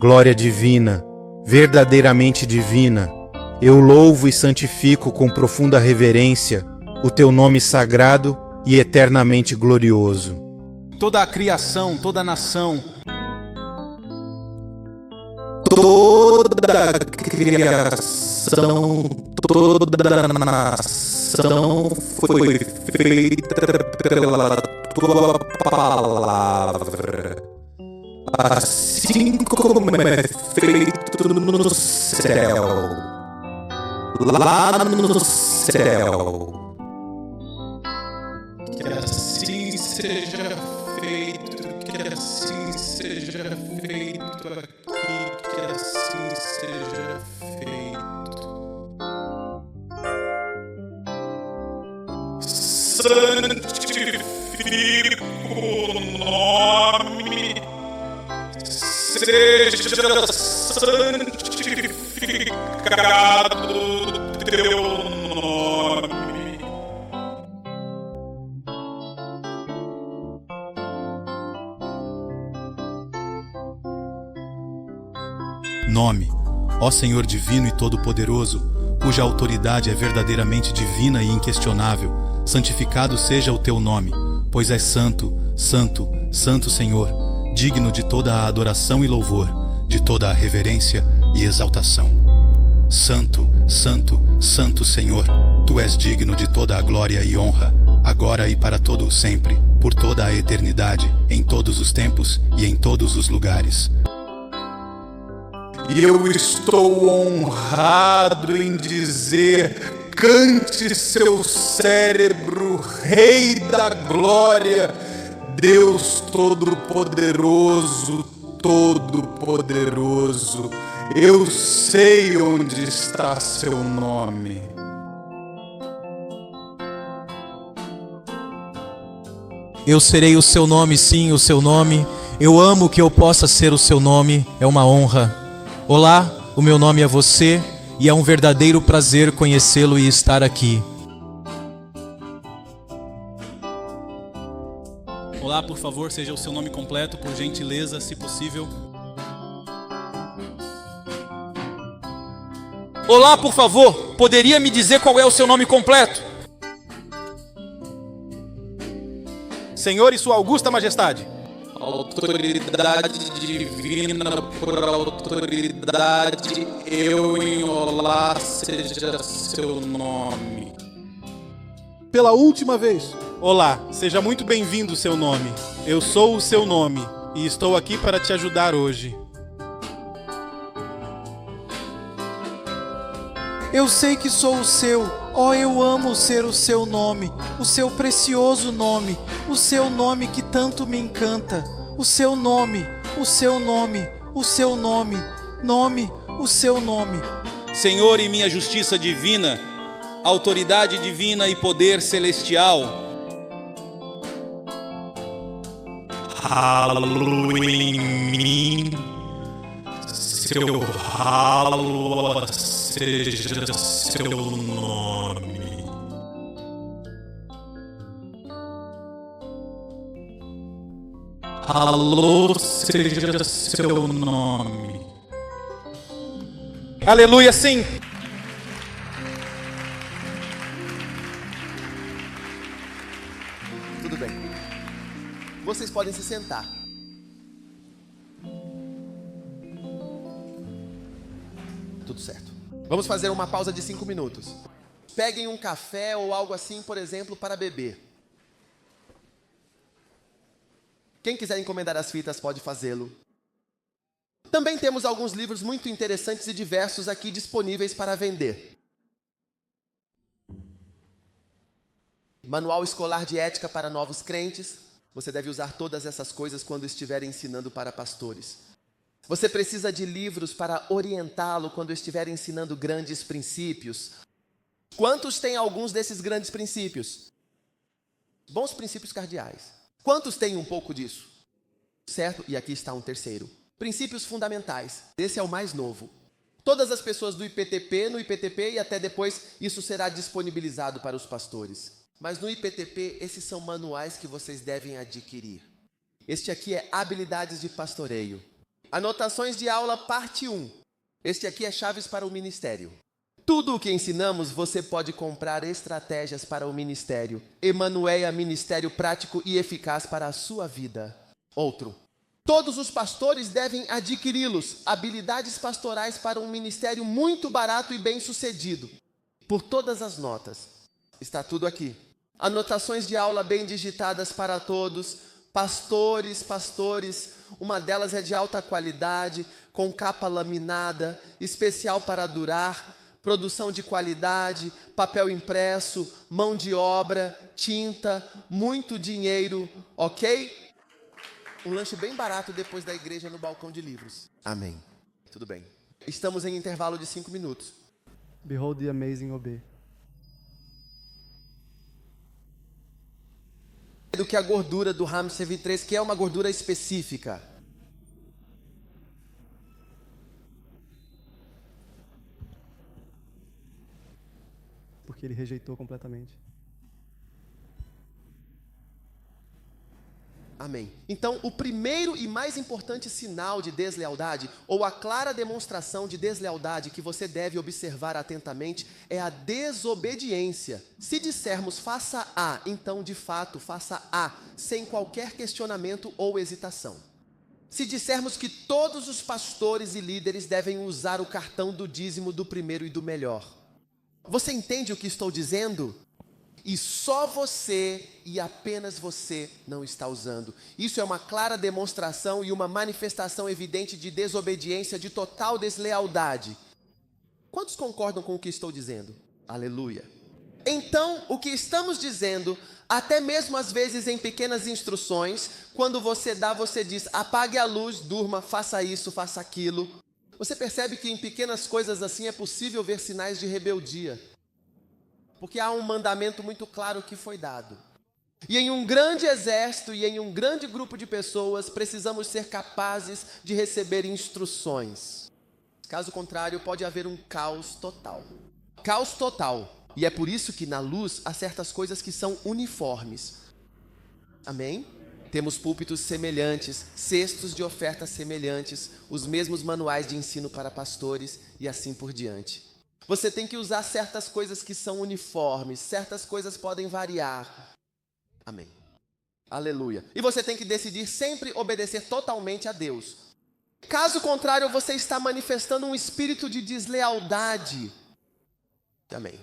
glória divina, verdadeiramente divina, eu louvo e santifico com profunda reverência o teu nome sagrado e eternamente glorioso. Toda a criação, toda a nação, Toda a criação, toda a nação foi feita pela tua palavra, assim como é feito no céu, lá no céu. Que assim seja feito, que assim seja feito aqui, que assim seja feito. Santifico o nome, seja santificado teu nome. Nome, ó Senhor divino e todo-poderoso, cuja autoridade é verdadeiramente divina e inquestionável, santificado seja o teu nome, pois és santo, santo, santo Senhor, digno de toda a adoração e louvor, de toda a reverência e exaltação. Santo, santo, santo Senhor, tu és digno de toda a glória e honra, agora e para todo o sempre, por toda a eternidade, em todos os tempos e em todos os lugares. E eu estou honrado em dizer: cante seu cérebro, Rei da Glória, Deus Todo-Poderoso, Todo-Poderoso. Eu sei onde está seu nome. Eu serei o seu nome, sim, o seu nome. Eu amo que eu possa ser o seu nome, é uma honra. Olá, o meu nome é você e é um verdadeiro prazer conhecê-lo e estar aqui. Olá, por favor, seja o seu nome completo, por gentileza, se possível. Olá, por favor, poderia me dizer qual é o seu nome completo? Senhor e sua augusta majestade. Autoridade divina por autoridade, eu em olá seja seu nome. Pela última vez. Olá, seja muito bem-vindo, seu nome. Eu sou o seu nome e estou aqui para te ajudar hoje. Eu sei que sou o seu, ó, eu amo ser o seu nome, o seu precioso nome, o seu nome que tanto me encanta, o seu nome, o seu nome, o seu nome, nome, o seu nome. Senhor e minha justiça divina, autoridade divina e poder celestial. Ralo em mim, seu ralo seja seu nome. Alô seja seu nome. Aleluia, sim. Tudo bem. Vocês podem se sentar. Tudo certo. Vamos fazer uma pausa de 5 minutos. Peguem um café ou algo assim, por exemplo, para beber. Quem quiser encomendar as fitas pode fazê-lo. Também temos alguns livros muito interessantes e diversos aqui disponíveis para vender. Manual escolar de ética para novos crentes. Você deve usar todas essas coisas quando estiver ensinando para pastores. Você precisa de livros para orientá-lo quando estiver ensinando grandes princípios. Quantos têm alguns desses grandes princípios? Bons princípios cardeais. Quantos têm um pouco disso? Certo? E aqui está um terceiro. Princípios fundamentais. Esse é o mais novo. Todas as pessoas do IPTP, no IPTP e até depois isso será disponibilizado para os pastores. Mas no IPTP, esses são manuais que vocês devem adquirir. Este aqui é Habilidades de Pastoreio. Anotações de aula, parte 1. Este aqui é chaves para o ministério. Tudo o que ensinamos, você pode comprar estratégias para o ministério. Emanuéia, ministério prático e eficaz para a sua vida. Outro. Todos os pastores devem adquiri-los. Habilidades pastorais para um ministério muito barato e bem-sucedido. Por todas as notas. Está tudo aqui. Anotações de aula bem digitadas para todos. Pastores. Uma delas é de alta qualidade, com capa laminada, especial para durar, produção de qualidade, papel impresso, mão de obra, tinta, muito dinheiro, ok? Um lanche bem barato depois da igreja no balcão de livros. Amém. Tudo bem. Estamos em intervalo de 5 minutos. Behold the amazing OB. Do que a gordura do Hamster V3, que é uma gordura específica. Porque ele rejeitou completamente. Amém. Então, o primeiro e mais importante sinal de deslealdade, ou a clara demonstração de deslealdade que você deve observar atentamente, é a desobediência. Se dissermos faça A, então de fato faça A, sem qualquer questionamento ou hesitação. Se dissermos que todos os pastores e líderes devem usar o cartão do dízimo do primeiro e do melhor. Você entende o que estou dizendo? E só você e apenas você não está usando. Isso é uma clara demonstração e uma manifestação evidente de desobediência, de total deslealdade. Quantos concordam com o que estou dizendo? Aleluia. Então, o que estamos dizendo, até mesmo às vezes em pequenas instruções, quando você dá, você diz, apague a luz, durma, faça isso, faça aquilo. Você percebe que em pequenas coisas assim é possível ver sinais de rebeldia. Porque há um mandamento muito claro que foi dado. E em um grande exército e em um grande grupo de pessoas, precisamos ser capazes de receber instruções. Caso contrário, pode haver um caos total. Caos total. E é por isso que na luz há certas coisas que são uniformes. Amém? Temos púlpitos semelhantes, cestos de ofertas semelhantes, os mesmos manuais de ensino para pastores e assim por diante. Você tem que usar certas coisas que são uniformes, certas coisas podem variar. Amém. Aleluia. E você tem que decidir sempre obedecer totalmente a Deus. Caso contrário, você está manifestando um espírito de deslealdade. Amém.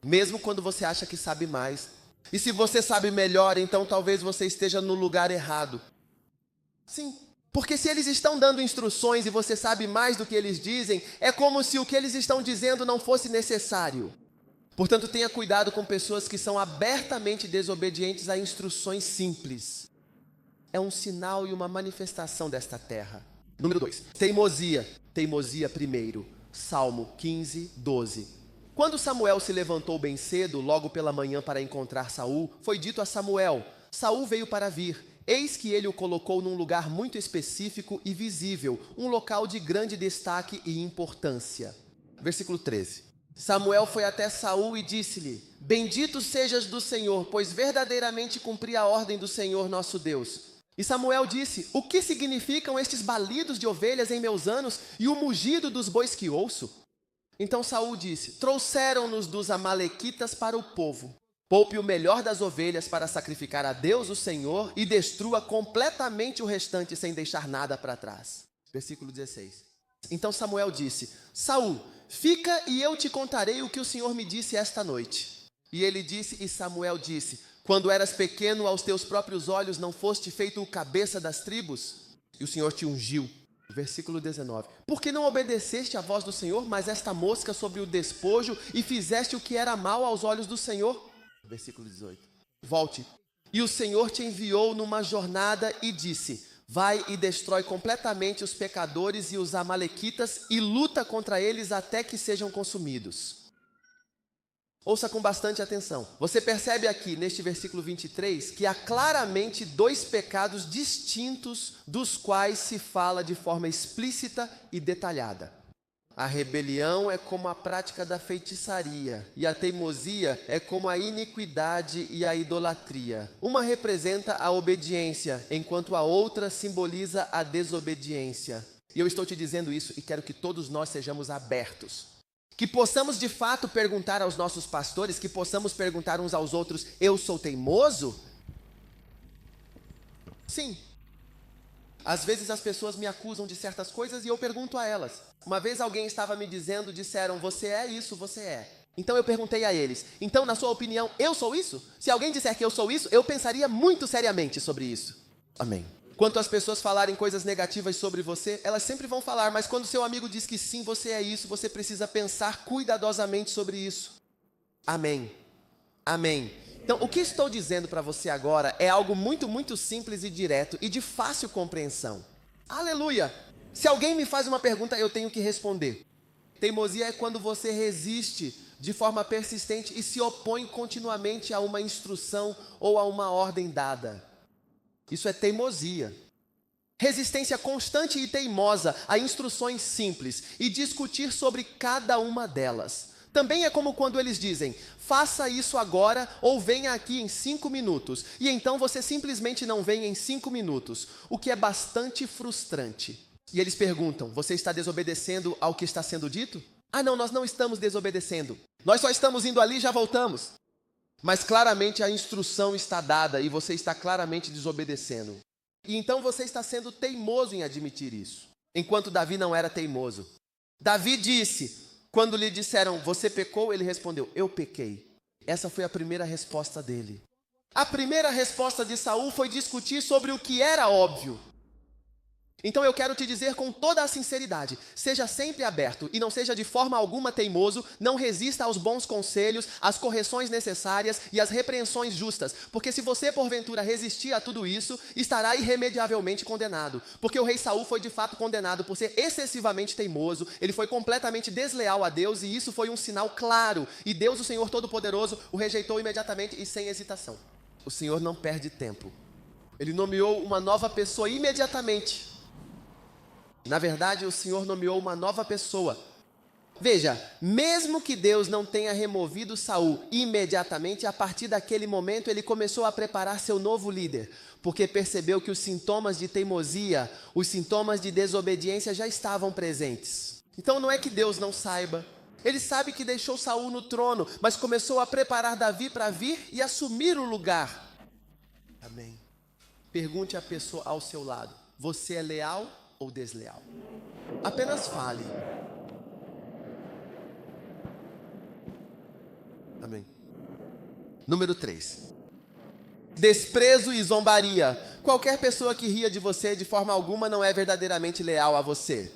Mesmo quando você acha que sabe mais. E se você sabe melhor, então talvez você esteja no lugar errado. Sim. Porque se eles estão dando instruções e você sabe mais do que eles dizem, é como se o que eles estão dizendo não fosse necessário. Portanto, tenha cuidado com pessoas que são abertamente desobedientes a instruções simples. É um sinal e uma manifestação desta terra. Número 2, teimosia. Teimosia primeiro. Salmo 15, 12. Quando Samuel se levantou bem cedo, logo pela manhã para encontrar Saul, foi dito a Samuel, Saul veio para vir. Eis que ele o colocou num lugar muito específico e visível, um local de grande destaque e importância. Versículo 13. Samuel foi até Saul e disse-lhe, bendito sejas do Senhor, pois verdadeiramente cumpri a ordem do Senhor nosso Deus. E Samuel disse, o que significam estes balidos de ovelhas em meus anos e o mugido dos bois que ouço? Então Saul disse, trouxeram-nos dos amalequitas para o povo. Poupe o melhor das ovelhas para sacrificar a Deus o Senhor e destrua completamente o restante sem deixar nada para trás. Versículo 16. Então Samuel disse, Saul, fica e eu te contarei o que o Senhor me disse esta noite. E ele disse, e Samuel disse, quando eras pequeno aos teus próprios olhos não foste feito o cabeça das tribos? E o Senhor te ungiu. Versículo 19. Por que não obedeceste à voz do Senhor, mas esta mosca sobre o despojo e fizeste o que era mal aos olhos do Senhor? Versículo 18. Volte. E o Senhor te enviou numa jornada e disse, vai e destrói completamente os pecadores e os amalequitas e luta contra eles até que sejam consumidos. Ouça com bastante atenção. Você percebe aqui, neste versículo 23, que há claramente 2 pecados distintos dos quais se fala de forma explícita e detalhada. A rebelião é como a prática da feitiçaria, e a teimosia é como a iniquidade e a idolatria. Uma representa a obediência, enquanto a outra simboliza a desobediência. E eu estou te dizendo isso e quero que todos nós sejamos abertos. Que possamos de fato perguntar aos nossos pastores, que possamos perguntar uns aos outros, eu sou teimoso? Sim. Às vezes as pessoas me acusam de certas coisas e eu pergunto a elas. Uma vez alguém estava me dizendo, disseram, você é isso, você é. Então eu perguntei a eles, então na sua opinião, eu sou isso? Se alguém disser que eu sou isso, eu pensaria muito seriamente sobre isso. Amém. Quanto as pessoas falarem coisas negativas sobre você, elas sempre vão falar, mas quando seu amigo diz que sim, você é isso, você precisa pensar cuidadosamente sobre isso. Amém. Amém. Então, o que estou dizendo para você agora é algo muito, muito simples e direto e de fácil compreensão. Aleluia! Se alguém me faz uma pergunta, eu tenho que responder. Teimosia é quando você resiste de forma persistente e se opõe continuamente a uma instrução ou a uma ordem dada. Isso é teimosia. Resistência constante e teimosa a instruções simples e discutir sobre cada uma delas. Também é como quando eles dizem, faça isso agora ou venha aqui em 5 minutos. E então você simplesmente não vem em 5 minutos, o que é bastante frustrante. E eles perguntam, você está desobedecendo ao que está sendo dito? Ah não, nós não estamos desobedecendo. Nós só estamos indo ali e já voltamos. Mas claramente a instrução está dada e você está claramente desobedecendo. E então você está sendo teimoso em admitir isso. Enquanto Davi não era teimoso. Davi disse, quando lhe disseram, você pecou? Ele respondeu, eu pequei. Essa foi a primeira resposta dele. A primeira resposta de Saul foi discutir sobre o que era óbvio. Então eu quero te dizer com toda a sinceridade, seja sempre aberto e não seja de forma alguma teimoso, não resista aos bons conselhos, às correções necessárias e às repreensões justas, porque se você porventura resistir a tudo isso, estará irremediavelmente condenado, porque o rei Saul foi de fato condenado por ser excessivamente teimoso, ele foi completamente desleal a Deus e isso foi um sinal claro, e Deus, o Senhor Todo-Poderoso, o rejeitou imediatamente e sem hesitação. O Senhor não perde tempo, ele nomeou uma nova pessoa imediatamente. Na verdade, o Senhor nomeou uma nova pessoa. Veja, mesmo que Deus não tenha removido Saul imediatamente, a partir daquele momento ele começou a preparar seu novo líder, porque percebeu que os sintomas de teimosia, os sintomas de desobediência já estavam presentes. Então não é que Deus não saiba. Ele sabe que deixou Saul no trono, mas começou a preparar Davi para vir e assumir o lugar. Amém. Pergunte à pessoa ao seu lado, você é leal ou desleal? Apenas fale. Amém. Número 3. Desprezo e zombaria. Qualquer pessoa que ria de você de forma alguma não é verdadeiramente leal a você.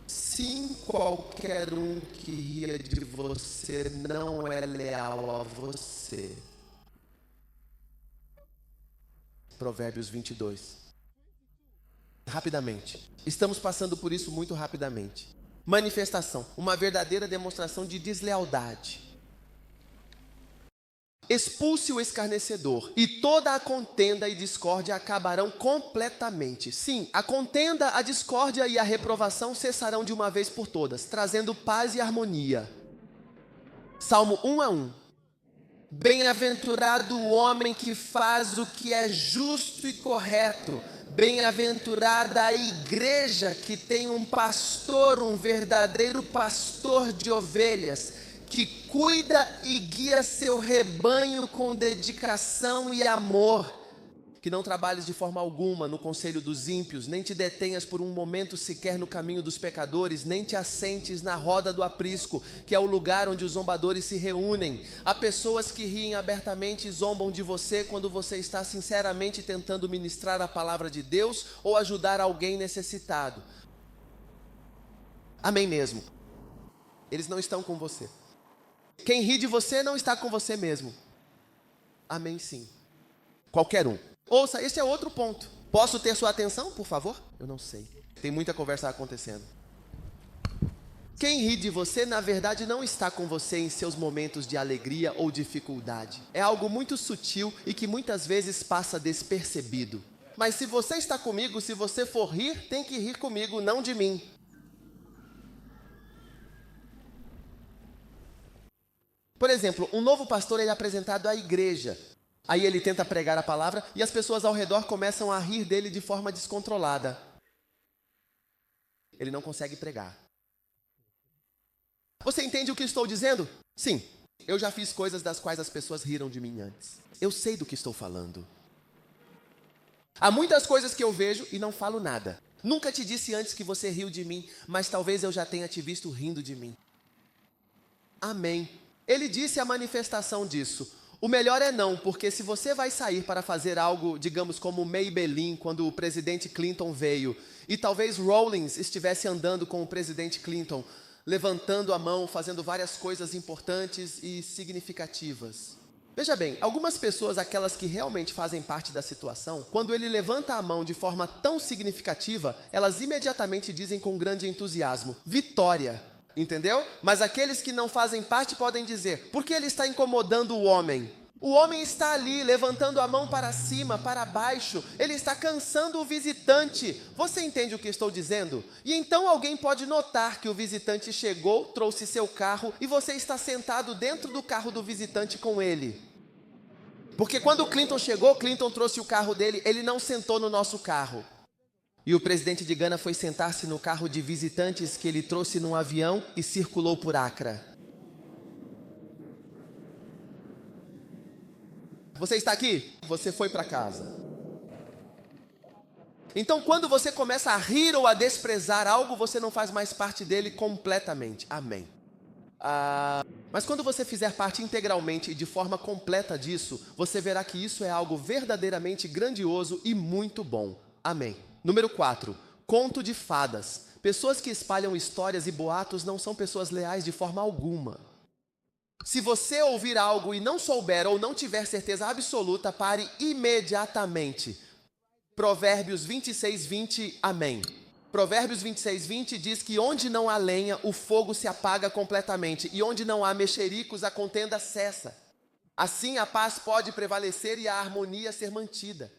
Sim, qualquer um que ria de você não é leal a você. Provérbios 22. Rapidamente. Estamos passando por isso muito rapidamente. Manifestação. Uma verdadeira demonstração de deslealdade. Expulse o escarnecedor, e toda a contenda e discórdia acabarão completamente. Sim, a contenda, a discórdia e a reprovação cessarão de uma vez por todas, trazendo paz e harmonia. Salmo 1:1. Bem-aventurado o homem que faz o que é justo e correto. Bem-aventurada a igreja que tem um pastor, um verdadeiro pastor de ovelhas, que cuida e guia seu rebanho com dedicação e amor. Que não trabalhes de forma alguma no conselho dos ímpios, nem te detenhas por um momento sequer no caminho dos pecadores, nem te assentes na roda do aprisco, que é o lugar onde os zombadores se reúnem. Há pessoas que riem abertamente e zombam de você quando você está sinceramente tentando ministrar a palavra de Deus ou ajudar alguém necessitado. Amém mesmo. Eles não estão com você. Quem ri de você não está com você mesmo. Amém sim. Qualquer um. Ouça, esse é outro ponto. Posso ter sua atenção, por favor? Eu não sei. Tem muita conversa acontecendo. Quem ri de você, na verdade, não está com você em seus momentos de alegria ou dificuldade. É algo muito sutil e que muitas vezes passa despercebido. Mas se você está comigo, se você for rir, tem que rir comigo, não de mim. Por exemplo, um novo pastor é apresentado à igreja. Aí ele tenta pregar a palavra e as pessoas ao redor começam a rir dele de forma descontrolada. Ele não consegue pregar. Você entende o que estou dizendo? Sim, eu já fiz coisas das quais as pessoas riram de mim antes. Eu sei do que estou falando. Há muitas coisas que eu vejo e não falo nada. Nunca te disse antes que você riu de mim, mas talvez eu já tenha te visto rindo de mim. Amém. Ele disse a manifestação disso. O melhor é não, porque se você vai sair para fazer algo, digamos como Maybelline, quando o presidente Clinton veio, e talvez Rawlings estivesse andando com o presidente Clinton, levantando a mão, fazendo várias coisas importantes e significativas. Veja bem, algumas pessoas, aquelas que realmente fazem parte da situação, quando ele levanta a mão de forma tão significativa, elas imediatamente dizem com grande entusiasmo, vitória, entendeu? Mas aqueles que não fazem parte podem dizer, por que ele está incomodando o homem? O homem está ali, levantando a mão para cima, para baixo, ele está cansando o visitante. Você entende o que estou dizendo? E então alguém pode notar que o visitante chegou, trouxe seu carro e você está sentado dentro do carro do visitante com ele. Porque quando o Clinton chegou, Clinton trouxe o carro dele, ele não sentou no nosso carro. E o presidente de Gana foi sentar-se no carro de visitantes que ele trouxe num avião e circulou por Accra. Você está aqui? Você foi para casa. Então, quando você começa a rir ou a desprezar algo, você não faz mais parte dele completamente. Amém. Mas quando você fizer parte integralmente e de forma completa disso, você verá que isso é algo verdadeiramente grandioso e muito bom. Amém. Número 4. Conto de fadas. Pessoas que espalham histórias e boatos não são pessoas leais de forma alguma. Se você ouvir algo e não souber ou não tiver certeza absoluta, pare imediatamente. Provérbios 26:20, amém. Provérbios 26:20 diz que onde não há lenha, o fogo se apaga completamente, e onde não há mexericos, a contenda cessa. Assim a paz pode prevalecer e a harmonia ser mantida.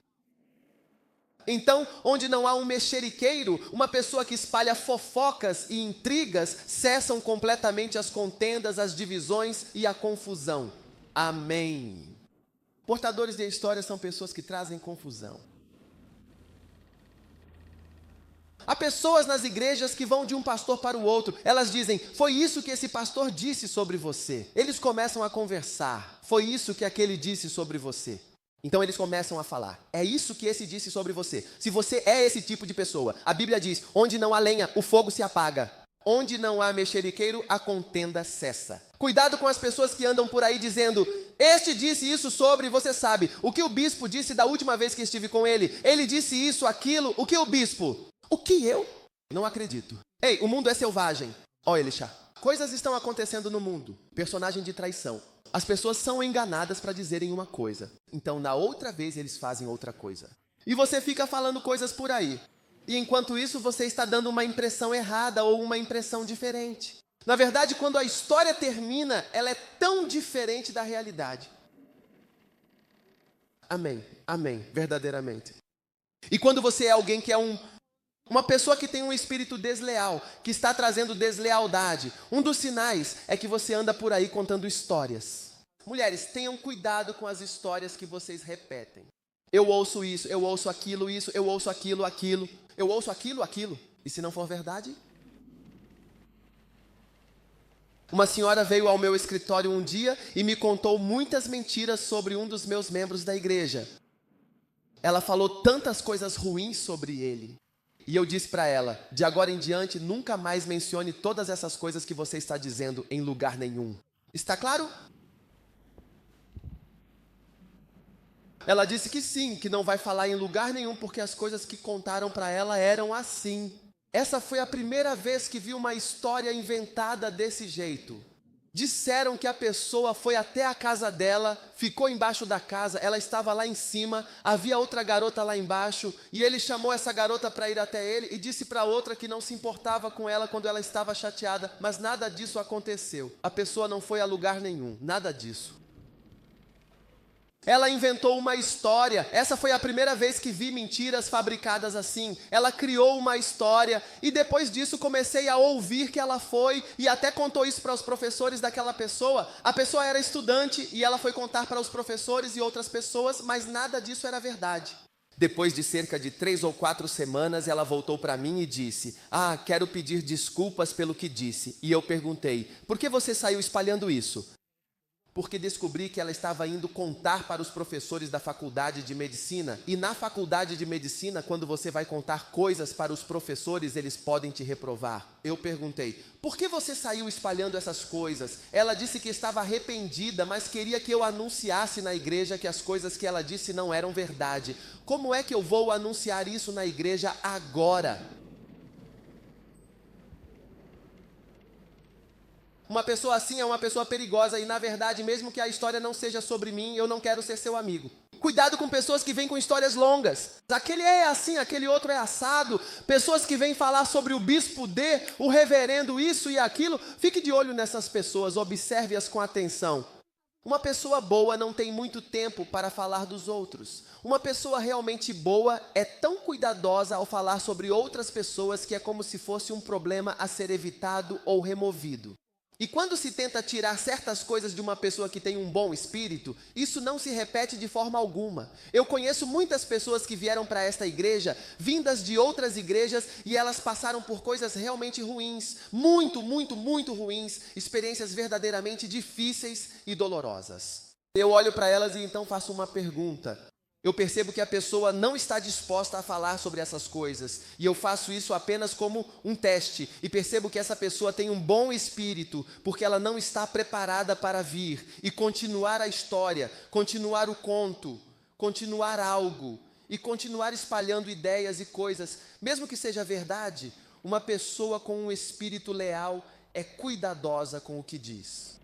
Então, onde não há um mexeriqueiro, uma pessoa que espalha fofocas e intrigas, cessam completamente as contendas, as divisões e a confusão. Amém. Portadores de histórias são pessoas que trazem confusão. Há pessoas nas igrejas que vão de um pastor para o outro. Elas dizem, foi isso que esse pastor disse sobre você. Eles começam a conversar. Foi isso que aquele disse sobre você. Então eles começam a falar, é isso que esse disse sobre você. Se você é esse tipo de pessoa, a Bíblia diz, onde não há lenha, o fogo se apaga. Onde não há mexeriqueiro, a contenda cessa. Cuidado com as pessoas que andam por aí dizendo, este disse isso sobre, você sabe, o que o bispo disse da última vez que estive com ele. Ele disse isso, aquilo, o que o bispo? O que eu? Não acredito. Ei, o mundo é selvagem. Ó, Elisha, coisas estão acontecendo no mundo. Personagem de traição. As pessoas são enganadas para dizerem uma coisa. Então, na outra vez, eles fazem outra coisa. E você fica falando coisas por aí. E enquanto isso, você está dando uma impressão errada ou uma impressão diferente. Na verdade, quando a história termina, ela é tão diferente da realidade. Amém. Amém. Verdadeiramente. E quando você é alguém que é uma pessoa que tem um espírito desleal, que está trazendo deslealdade, um dos sinais é que você anda por aí contando histórias. Mulheres, tenham cuidado com as histórias que vocês repetem. Eu ouço isso, eu ouço aquilo, isso, eu ouço aquilo, aquilo. Eu ouço aquilo, aquilo. E se não for verdade? Uma senhora veio ao meu escritório um dia e me contou muitas mentiras sobre um dos meus membros da igreja. Ela falou tantas coisas ruins sobre ele. E eu disse para ela, de agora em diante, nunca mais mencione todas essas coisas que você está dizendo em lugar nenhum. Está claro? Ela disse que sim, que não vai falar em lugar nenhum, porque as coisas que contaram para ela eram assim. Essa foi a primeira vez que vi uma história inventada desse jeito. Disseram que a pessoa foi até a casa dela, ficou embaixo da casa, ela estava lá em cima, havia outra garota lá embaixo, e ele chamou essa garota para ir até ele e disse para outra que não se importava com ela quando ela estava chateada, mas nada disso aconteceu. A pessoa não foi a lugar nenhum, nada disso. Ela inventou uma história. Essa foi a primeira vez que vi mentiras fabricadas assim. Ela criou uma história e depois disso comecei a ouvir que ela foi e até contou isso para os professores daquela pessoa. A pessoa era estudante e ela foi contar para os professores e outras pessoas, mas nada disso era verdade. Depois de cerca de 3 ou 4 semanas, ela voltou para mim e disse: quero pedir desculpas pelo que disse. E eu perguntei: por que você saiu espalhando isso? Porque descobri que ela estava indo contar para os professores da faculdade de medicina. E na faculdade de medicina, quando você vai contar coisas para os professores, eles podem te reprovar. Eu perguntei: por que você saiu espalhando essas coisas? Ela disse que estava arrependida, mas queria que eu anunciasse na igreja que as coisas que ela disse não eram verdade. Como é que eu vou anunciar isso na igreja agora? Uma pessoa assim é uma pessoa perigosa e, na verdade, mesmo que a história não seja sobre mim, eu não quero ser seu amigo. Cuidado com pessoas que vêm com histórias longas. Aquele é assim, aquele outro é assado. Pessoas que vêm falar sobre o bispo D, o reverendo isso e aquilo. Fique de olho nessas pessoas, observe-as com atenção. Uma pessoa boa não tem muito tempo para falar dos outros. Uma pessoa realmente boa é tão cuidadosa ao falar sobre outras pessoas que é como se fosse um problema a ser evitado ou removido. E quando se tenta tirar certas coisas de uma pessoa que tem um bom espírito, isso não se repete de forma alguma. Eu conheço muitas pessoas que vieram para esta igreja, vindas de outras igrejas, e elas passaram por coisas realmente ruins, muito, muito, muito ruins, experiências verdadeiramente difíceis e dolorosas. Eu olho para elas e então faço uma pergunta. Eu percebo que a pessoa não está disposta a falar sobre essas coisas. E eu faço isso apenas como um teste. E percebo que essa pessoa tem um bom espírito, porque ela não está preparada para vir e continuar a história, continuar o conto, continuar algo e continuar espalhando ideias e coisas. Mesmo que seja verdade, uma pessoa com um espírito leal é cuidadosa com o que diz.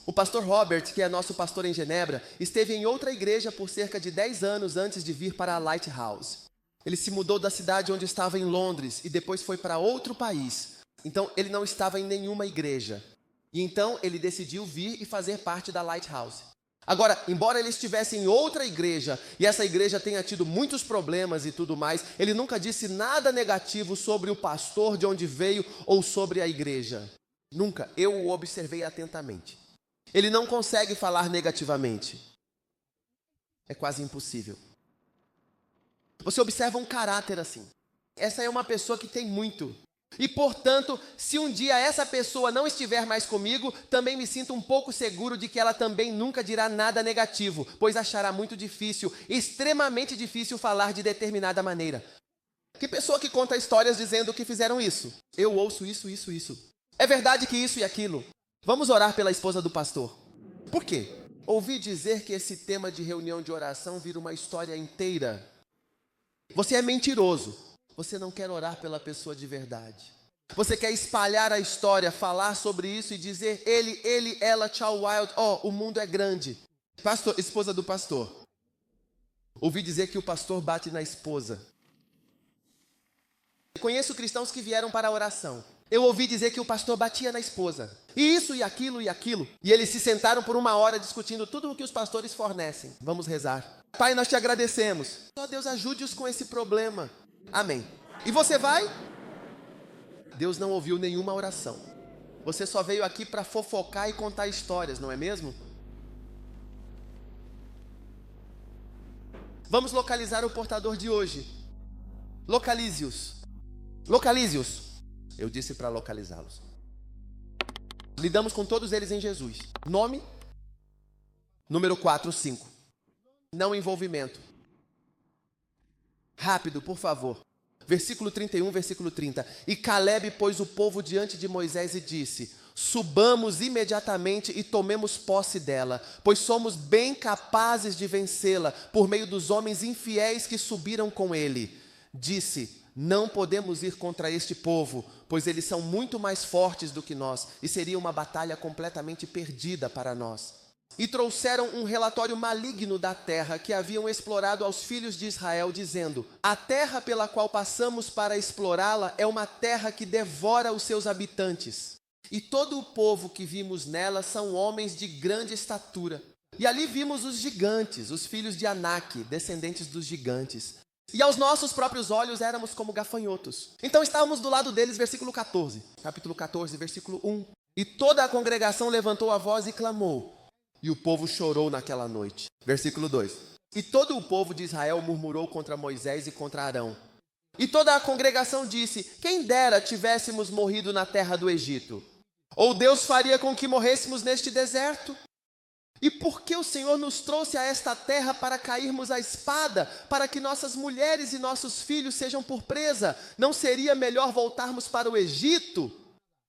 O pastor Robert, que é nosso pastor em Genebra, esteve em outra igreja por cerca de 10 anos antes de vir para a Lighthouse. Ele se mudou da cidade onde estava em Londres e depois foi para outro país. Então, ele não estava em nenhuma igreja. E então, ele decidiu vir e fazer parte da Lighthouse. Agora, embora ele estivesse em outra igreja e essa igreja tenha tido muitos problemas e tudo mais, ele nunca disse nada negativo sobre o pastor de onde veio ou sobre a igreja. Nunca. Eu o observei atentamente. Ele não consegue falar negativamente. É quase impossível. Você observa um caráter assim. Essa é uma pessoa que tem muito. E, portanto, se um dia essa pessoa não estiver mais comigo, também me sinto um pouco seguro de que ela também nunca dirá nada negativo, pois achará muito difícil, extremamente difícil falar de determinada maneira. Que pessoa que conta histórias dizendo que fizeram isso? Eu ouço isso. É verdade que isso e aquilo. Vamos orar pela esposa do pastor. Por quê? Ouvi dizer que esse tema de reunião de oração vira uma história inteira. Você é mentiroso. Você não quer orar pela pessoa de verdade. Você quer espalhar a história, falar sobre isso e dizer ele, ela, tchau, wild. O mundo é grande. Pastor, esposa do pastor. Ouvi dizer que o pastor bate na esposa. Conheço cristãos que vieram para a oração. Eu ouvi dizer que o pastor batia na esposa. E isso e aquilo e aquilo. E eles se sentaram por 1 hora discutindo tudo o que os pastores fornecem. Vamos rezar. Pai, nós te agradecemos. Só Deus ajude-os com esse problema. Amém. E você vai? Deus não ouviu nenhuma oração. Você só veio aqui para fofocar e contar histórias, não é mesmo? Vamos localizar o portador de hoje. Localize-os. Localize-os. Eu disse para localizá-los. Lidamos com todos eles em Jesus. Nome. Número 4, 5. Não envolvimento. Rápido, por favor. Versículo 31, versículo 30. E Caleb pôs o povo diante de Moisés e disse: subamos imediatamente e tomemos posse dela, pois somos bem capazes de vencê-la por meio dos homens infiéis que subiram com ele. Disse: não podemos ir contra este povo, pois eles são muito mais fortes do que nós, e seria uma batalha completamente perdida para nós. E trouxeram um relatório maligno da terra que haviam explorado aos filhos de Israel, dizendo: a terra pela qual passamos para explorá-la é uma terra que devora os seus habitantes. E todo o povo que vimos nela são homens de grande estatura. E ali vimos os gigantes, os filhos de Anak, descendentes dos gigantes. E aos nossos próprios olhos éramos como gafanhotos. Então estávamos do lado deles, versículo 14. Capítulo 14, versículo 1. E toda a congregação levantou a voz e clamou. E o povo chorou naquela noite. Versículo 2. E todo o povo de Israel murmurou contra Moisés e contra Arão. E toda a congregação disse: quem dera tivéssemos morrido na terra do Egito. Ou Deus faria com que morrêssemos neste deserto? E por que o Senhor nos trouxe a esta terra para cairmos à espada, para que nossas mulheres e nossos filhos sejam por presa? Não seria melhor voltarmos para o Egito?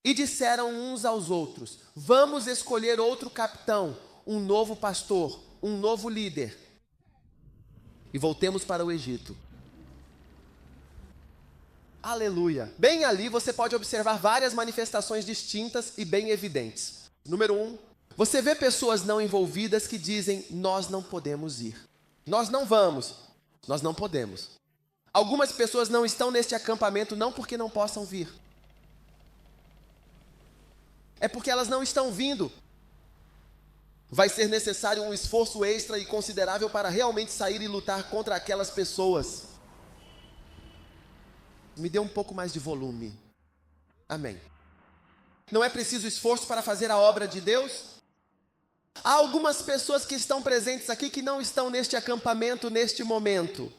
E disseram uns aos outros: vamos escolher outro capitão, um novo pastor, um novo líder. E voltemos para o Egito. Aleluia! Bem ali você pode observar várias manifestações distintas e bem evidentes. Número 1. Você vê pessoas não envolvidas que dizem: nós não podemos ir. Nós não vamos. Nós não podemos. Algumas pessoas não estão neste acampamento não porque não possam vir. É porque elas não estão vindo. Vai ser necessário um esforço extra e considerável para realmente sair e lutar contra aquelas pessoas. Me dê um pouco mais de volume. Amém. Não é preciso esforço para fazer a obra de Deus? Há algumas pessoas que estão presentes aqui que não estão neste acampamento neste momento.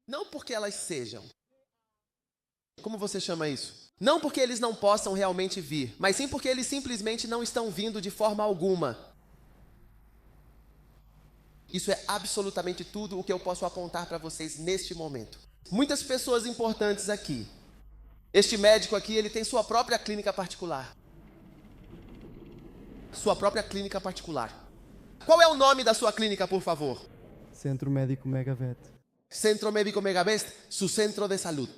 Não porque elas sejam. Como você chama isso? Não porque eles não possam realmente vir, mas sim porque eles simplesmente não estão vindo de forma alguma. Isso é absolutamente tudo o que eu posso apontar para vocês neste momento. Muitas pessoas importantes aqui. Este médico aqui, ele tem sua própria clínica particular. Sua própria clínica particular. Qual é o nome da sua clínica, por favor? Centro Médico Megavet. Centro Médico Megavet, su centro de saúde.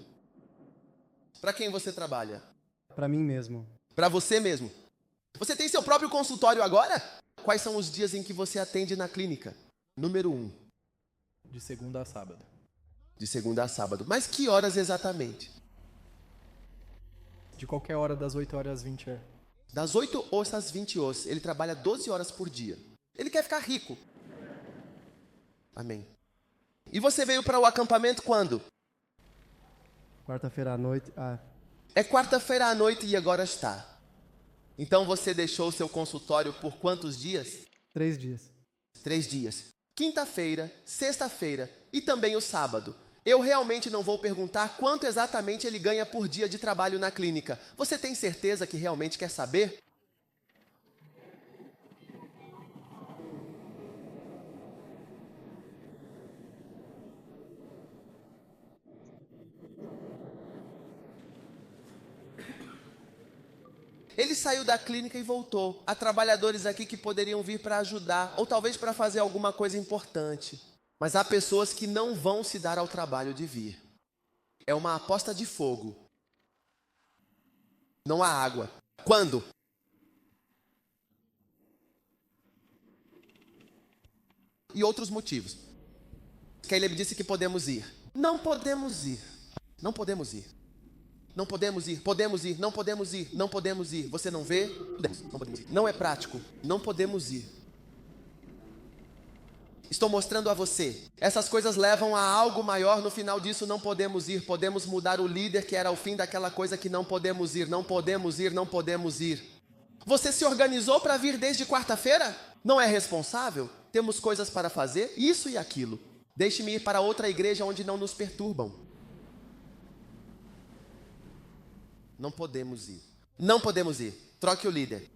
Para quem você trabalha? Para mim mesmo. Para você mesmo. Você tem seu próprio consultório agora? Quais são os dias em que você atende na clínica? Número 1. De segunda a sábado. De segunda a sábado. Mas que horas exatamente? De qualquer hora, das 8 horas às 20 horas. Das 8 horas às 20 horas. Ele trabalha 12 horas por dia. Ele quer ficar rico. Amém. E você veio para o acampamento quando? Quarta-feira à noite. É quarta-feira à noite e agora está. Então você deixou o seu consultório por quantos dias? 3 dias. 3 dias. Quinta-feira, sexta-feira e também o sábado. Eu realmente não vou perguntar quanto exatamente ele ganha por dia de trabalho na clínica. Você tem certeza que realmente quer saber? Ele saiu da clínica e voltou. Há trabalhadores aqui que poderiam vir para ajudar, ou talvez para fazer alguma coisa importante. Mas há pessoas que não vão se dar ao trabalho de vir. É uma aposta de fogo. Não há água. Quando? E outros motivos. Caleb disse que podemos ir. Não podemos ir. Não podemos ir. Não podemos ir, podemos ir, não podemos ir, não podemos ir. Você não vê? Não podemos ir. Não é prático, não podemos ir. Estou mostrando a você. Essas coisas levam a algo maior. No final disso, não podemos ir. Podemos mudar o líder, que era o fim daquela coisa que não podemos ir. Não podemos ir, não podemos ir. Você se organizou para vir desde quarta-feira? Não é responsável? Temos coisas para fazer, isso e aquilo. Deixe-me ir para outra igreja onde não nos perturbam. Não podemos ir. Não podemos ir. Troque o líder.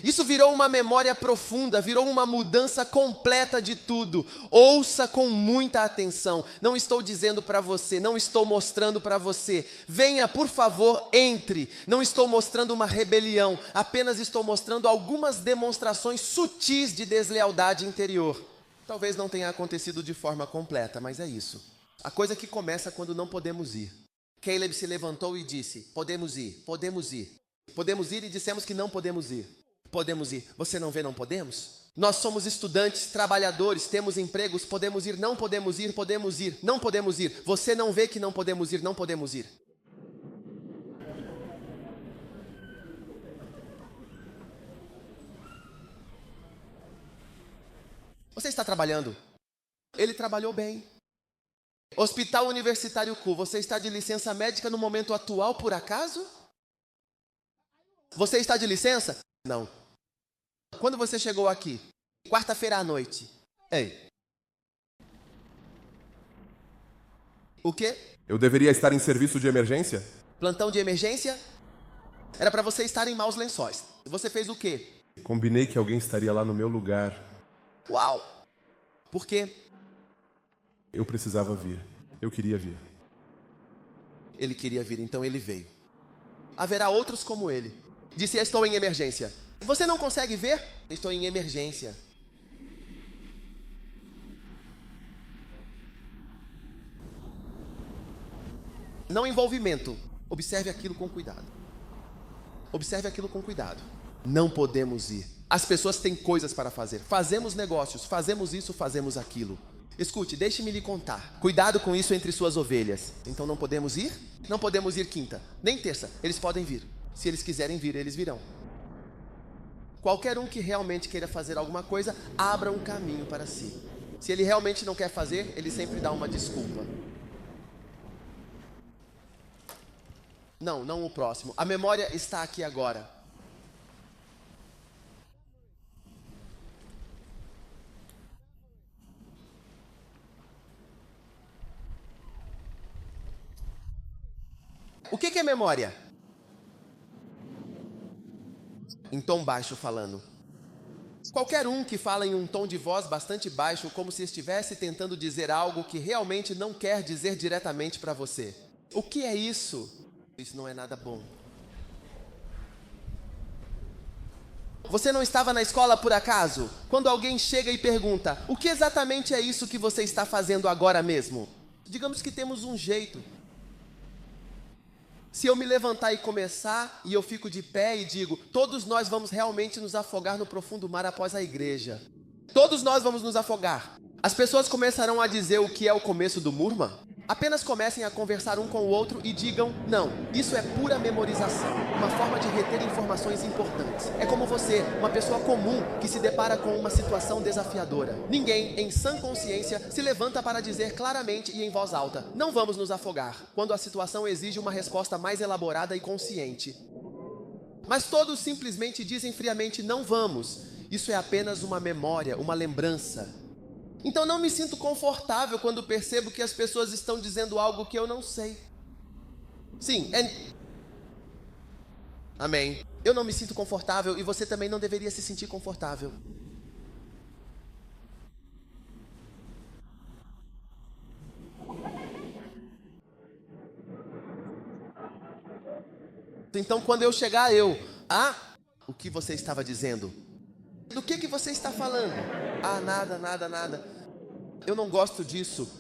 Isso virou uma memória profunda, virou uma mudança completa de tudo. Ouça com muita atenção. Não estou dizendo para você, não estou mostrando para você. Venha, por favor, entre. Não estou mostrando uma rebelião, apenas estou mostrando algumas demonstrações sutis de deslealdade interior. Talvez não tenha acontecido de forma completa, mas é isso. A coisa que começa quando não podemos ir. Caleb se levantou e disse: podemos ir, podemos ir. Podemos ir e dissemos que não podemos ir. Podemos ir. Você não vê, não podemos? Nós somos estudantes, trabalhadores, temos empregos, podemos ir, não podemos ir, podemos ir, não podemos ir. Você não vê que não podemos ir, não podemos ir. Você está trabalhando? Ele trabalhou bem. Hospital Universitário CU, você está de licença médica no momento atual, por acaso? Você está de licença? Não. Quando você chegou aqui? Quarta-feira à noite. Ei. O quê? Eu deveria estar em serviço de emergência? Plantão de emergência? Era para você estar em maus lençóis. Você fez o quê? Combinei que alguém estaria lá no meu lugar. Uau! Por quê? Eu precisava vir. Eu queria vir. Ele queria vir, então ele veio. Haverá outros como ele. Disse, estou em emergência. Você não consegue ver? Estou em emergência. Não envolvimento. Observe aquilo com cuidado. Observe aquilo com cuidado. Não podemos ir. As pessoas têm coisas para fazer. Fazemos negócios, fazemos isso, fazemos aquilo. Escute, deixe-me lhe contar. Cuidado com isso entre suas ovelhas. Então não podemos ir? Não podemos ir quinta, nem terça. Eles podem vir. Se eles quiserem vir, eles virão. Qualquer um que realmente queira fazer alguma coisa, abra um caminho para si. Se ele realmente não quer fazer, ele sempre dá uma desculpa. Não o próximo. A memória está aqui agora. O que é memória? Em tom baixo falando. Qualquer um que fala em um tom de voz bastante baixo, como se estivesse tentando dizer algo que realmente não quer dizer diretamente para você. O que é isso? Isso não é nada bom. Você não estava na escola por acaso? Quando alguém chega e pergunta, o que exatamente é isso que você está fazendo agora mesmo? Digamos que temos um jeito. Se eu me levantar e começar, e eu fico de pé e digo, todos nós vamos realmente nos afogar no profundo mar após a igreja. Todos nós vamos nos afogar. As pessoas começarão a dizer o que é o começo do Murma? Apenas comecem a conversar um com o outro e digam, não, isso é pura memorização, uma forma de reter informações importantes. É como você, uma pessoa comum que se depara com uma situação desafiadora. Ninguém, em sã consciência, se levanta para dizer claramente e em voz alta, não vamos nos afogar, quando a situação exige uma resposta mais elaborada e consciente. Mas todos simplesmente dizem friamente, não vamos. Isso é apenas uma memória, uma lembrança. Então não me sinto confortável quando percebo que as pessoas estão dizendo algo que eu não sei. Sim, amém. Eu não me sinto confortável e você também não deveria se sentir confortável. Então quando eu chegar, o que você estava dizendo? Do que você está falando? Nada. Eu não gosto disso.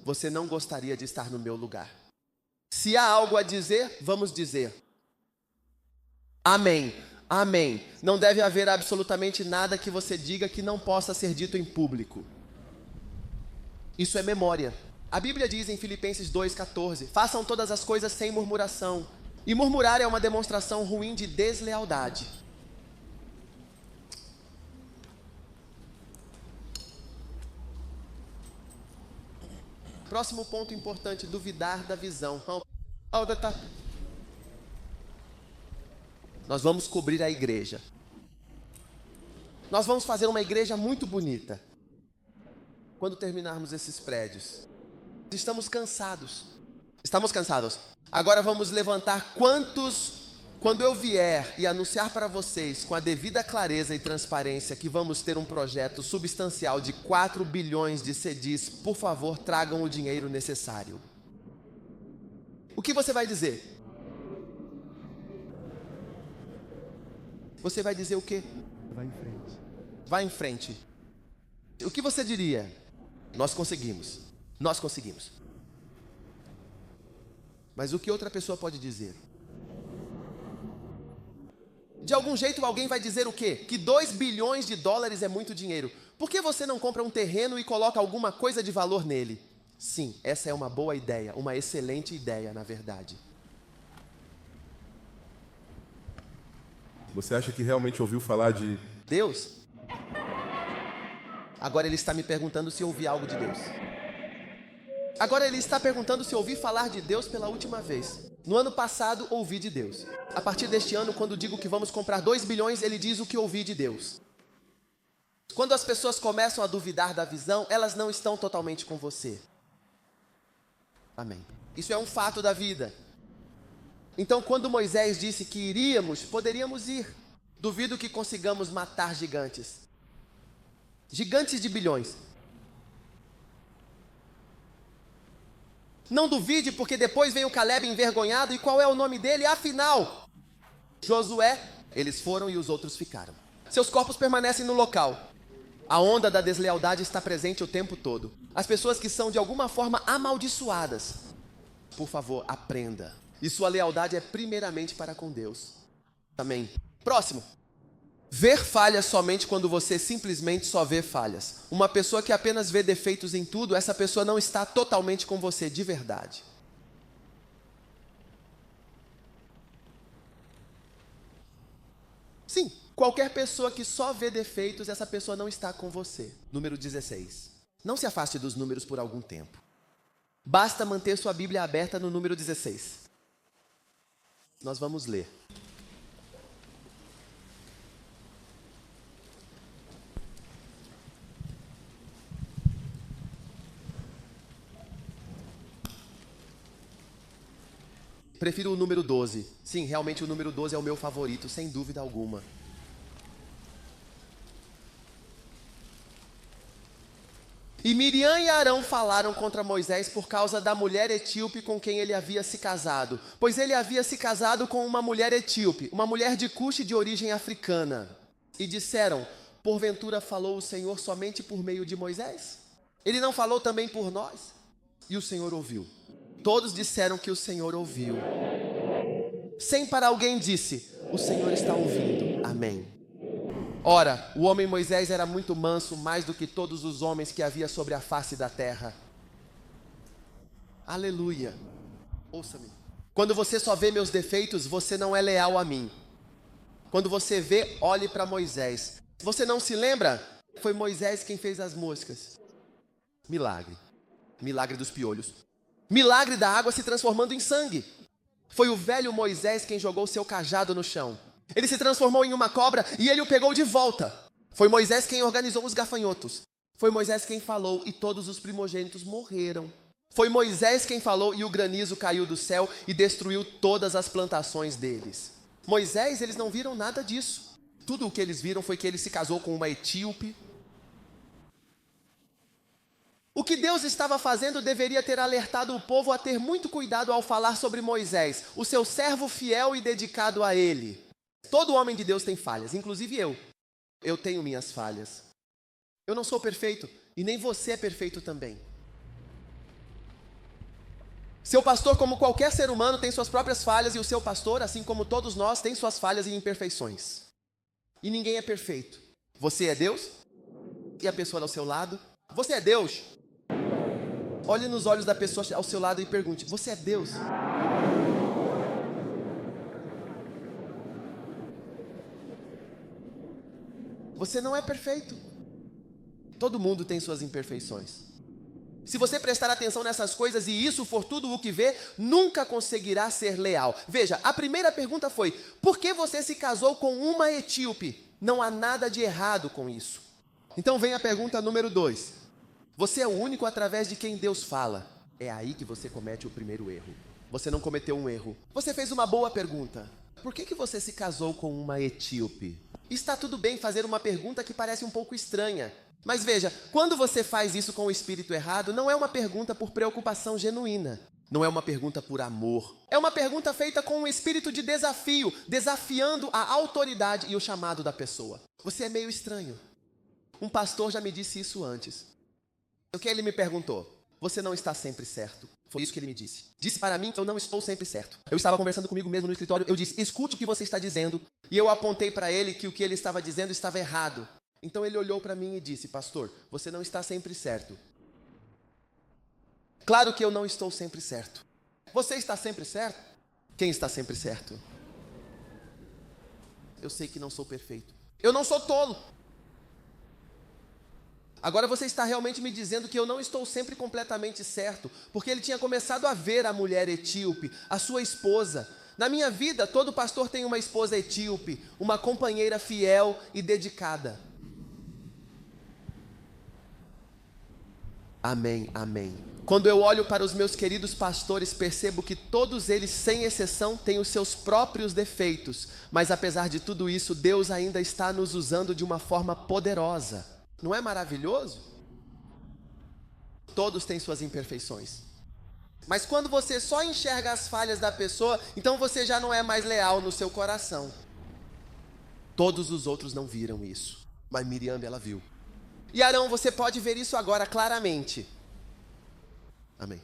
Você não gostaria de estar no meu lugar. Se há algo a dizer, vamos dizer. Amém. Amém. Não deve haver absolutamente nada que você diga que não possa ser dito em público. Isso é memória. A Bíblia diz em Filipenses 2,14, façam todas as coisas sem murmuração. E murmurar é uma demonstração ruim de deslealdade. Próximo ponto importante, duvidar da visão. Nós vamos cobrir a igreja. Nós vamos fazer uma igreja muito bonita. Quando terminarmos esses prédios. Estamos cansados. Estamos cansados. Agora vamos levantar quantos... Quando eu vier e anunciar para vocês com a devida clareza e transparência que vamos ter um projeto substancial de 4 bilhões de cedis, por favor, tragam o dinheiro necessário. O que você vai dizer? Você vai dizer o quê? Vai em frente. Vai em frente. O que você diria? Nós conseguimos. Nós conseguimos. Mas o que outra pessoa pode dizer? De algum jeito alguém vai dizer o quê? Que 2 bilhões de dólares é muito dinheiro. Por que você não compra um terreno e coloca alguma coisa de valor nele? Sim, essa é uma boa ideia, uma excelente ideia, na verdade. Você acha que realmente ouviu falar de... Deus? Agora ele está me perguntando se ouvi algo de Deus. Agora ele está perguntando se ouvi falar de Deus pela última vez. No ano passado, ouvi de Deus. A partir deste ano, quando digo que vamos comprar 2 bilhões, ele diz o que ouvi de Deus. Quando as pessoas começam a duvidar da visão, elas não estão totalmente com você. Amém. Isso é um fato da vida. Então, quando Moisés disse que iríamos, poderíamos ir. Duvido que consigamos matar gigantes. Gigantes de bilhões. Não duvide, porque depois vem o Caleb envergonhado. E qual é o nome dele? Afinal, Josué. Eles foram e os outros ficaram. Seus corpos permanecem no local. A onda da deslealdade está presente o tempo todo. As pessoas que são de alguma forma amaldiçoadas, por favor, aprenda. E sua lealdade é primeiramente para com Deus. Amém. Próximo. Ver falhas somente quando você simplesmente só vê falhas. Uma pessoa que apenas vê defeitos em tudo, essa pessoa não está totalmente com você de verdade. Sim, qualquer pessoa que só vê defeitos, essa pessoa não está com você. Número 16. Não se afaste dos números por algum tempo. Basta manter sua Bíblia aberta no número 16. Nós vamos ler. Prefiro o número 12. Sim, realmente o número 12 é o meu favorito, sem dúvida alguma. E Miriam e Arão falaram contra Moisés por causa da mulher etíope com quem ele havia se casado. Pois ele havia se casado com uma mulher etíope, uma mulher de Cuxe de origem africana. E disseram, porventura falou o Senhor somente por meio de Moisés? Ele não falou também por nós? E o Senhor ouviu. Todos disseram que o Senhor ouviu. Sem para alguém disse, o Senhor está ouvindo. Amém. Ora, o homem Moisés era muito manso, mais do que todos os homens que havia sobre a face da terra. Aleluia. Ouça-me. Quando você só vê meus defeitos, você não é leal a mim. Quando você vê, olhe para Moisés. Você não se lembra? Foi Moisés quem fez as moscas. Milagre. Milagre dos piolhos. Milagre da água se transformando em sangue. Foi o velho Moisés quem jogou seu cajado no chão. Ele se transformou em uma cobra e ele o pegou de volta. Foi Moisés quem organizou os gafanhotos. Foi Moisés quem falou e todos os primogênitos morreram. Foi Moisés quem falou e o granizo caiu do céu e destruiu todas as plantações deles. Moisés, eles não viram nada disso. Tudo o que eles viram foi que ele se casou com uma etíope. O que Deus estava fazendo deveria ter alertado o povo a ter muito cuidado ao falar sobre Moisés, o seu servo fiel e dedicado a ele. Todo homem de Deus tem falhas, inclusive eu. Eu tenho minhas falhas. Eu não sou perfeito e nem você é perfeito também. Seu pastor, como qualquer ser humano, tem suas próprias falhas e o seu pastor, assim como todos nós, tem suas falhas e imperfeições. E ninguém é perfeito. Você é Deus? E a pessoa ao seu lado? Você é Deus? Olhe nos olhos da pessoa ao seu lado e pergunte, você é Deus? Você não é perfeito. Todo mundo tem suas imperfeições. Se você prestar atenção nessas coisas e isso for tudo o que vê, nunca conseguirá ser leal. Veja, a primeira pergunta foi, por que você se casou com uma etíope? Não há nada de errado com isso. Então vem a pergunta número 2. Você é o único através de quem Deus fala. É aí que você comete o primeiro erro. Você não cometeu um erro. Você fez uma boa pergunta. Por que você se casou com uma etíope? Está tudo bem fazer uma pergunta que parece um pouco estranha. Mas veja, quando você faz isso com o espírito errado, não é uma pergunta por preocupação genuína. Não é uma pergunta por amor. É uma pergunta feita com um espírito de desafio, desafiando a autoridade e o chamado da pessoa. Você é meio estranho. Um pastor já me disse isso antes. O que ele me perguntou? Você não está sempre certo. Foi isso que ele me disse. Disse para mim que eu não estou sempre certo. Eu estava conversando comigo mesmo no escritório. Eu disse, escute o que você está dizendo. E eu apontei para ele que o que ele estava dizendo estava errado. Então ele olhou para mim e disse, pastor, você não está sempre certo. Claro que eu não estou sempre certo. Você está sempre certo? Quem está sempre certo? Eu sei que não sou perfeito. Eu não sou tolo. Agora você está realmente me dizendo que eu não estou sempre completamente certo, porque ele tinha começado a ver a mulher etíope, a sua esposa. Na minha vida, todo pastor tem uma esposa etíope, uma companheira fiel e dedicada. Amém, amém. Quando eu olho para os meus queridos pastores, percebo que todos eles, sem exceção, têm os seus próprios defeitos. Mas apesar de tudo isso, Deus ainda está nos usando de uma forma poderosa. Não é maravilhoso? Todos têm suas imperfeições. Mas quando você só enxerga as falhas da pessoa, então você já não é mais leal no seu coração. Todos os outros não viram isso, mas Miriam, ela viu. E Arão, você pode ver isso agora claramente. Amém.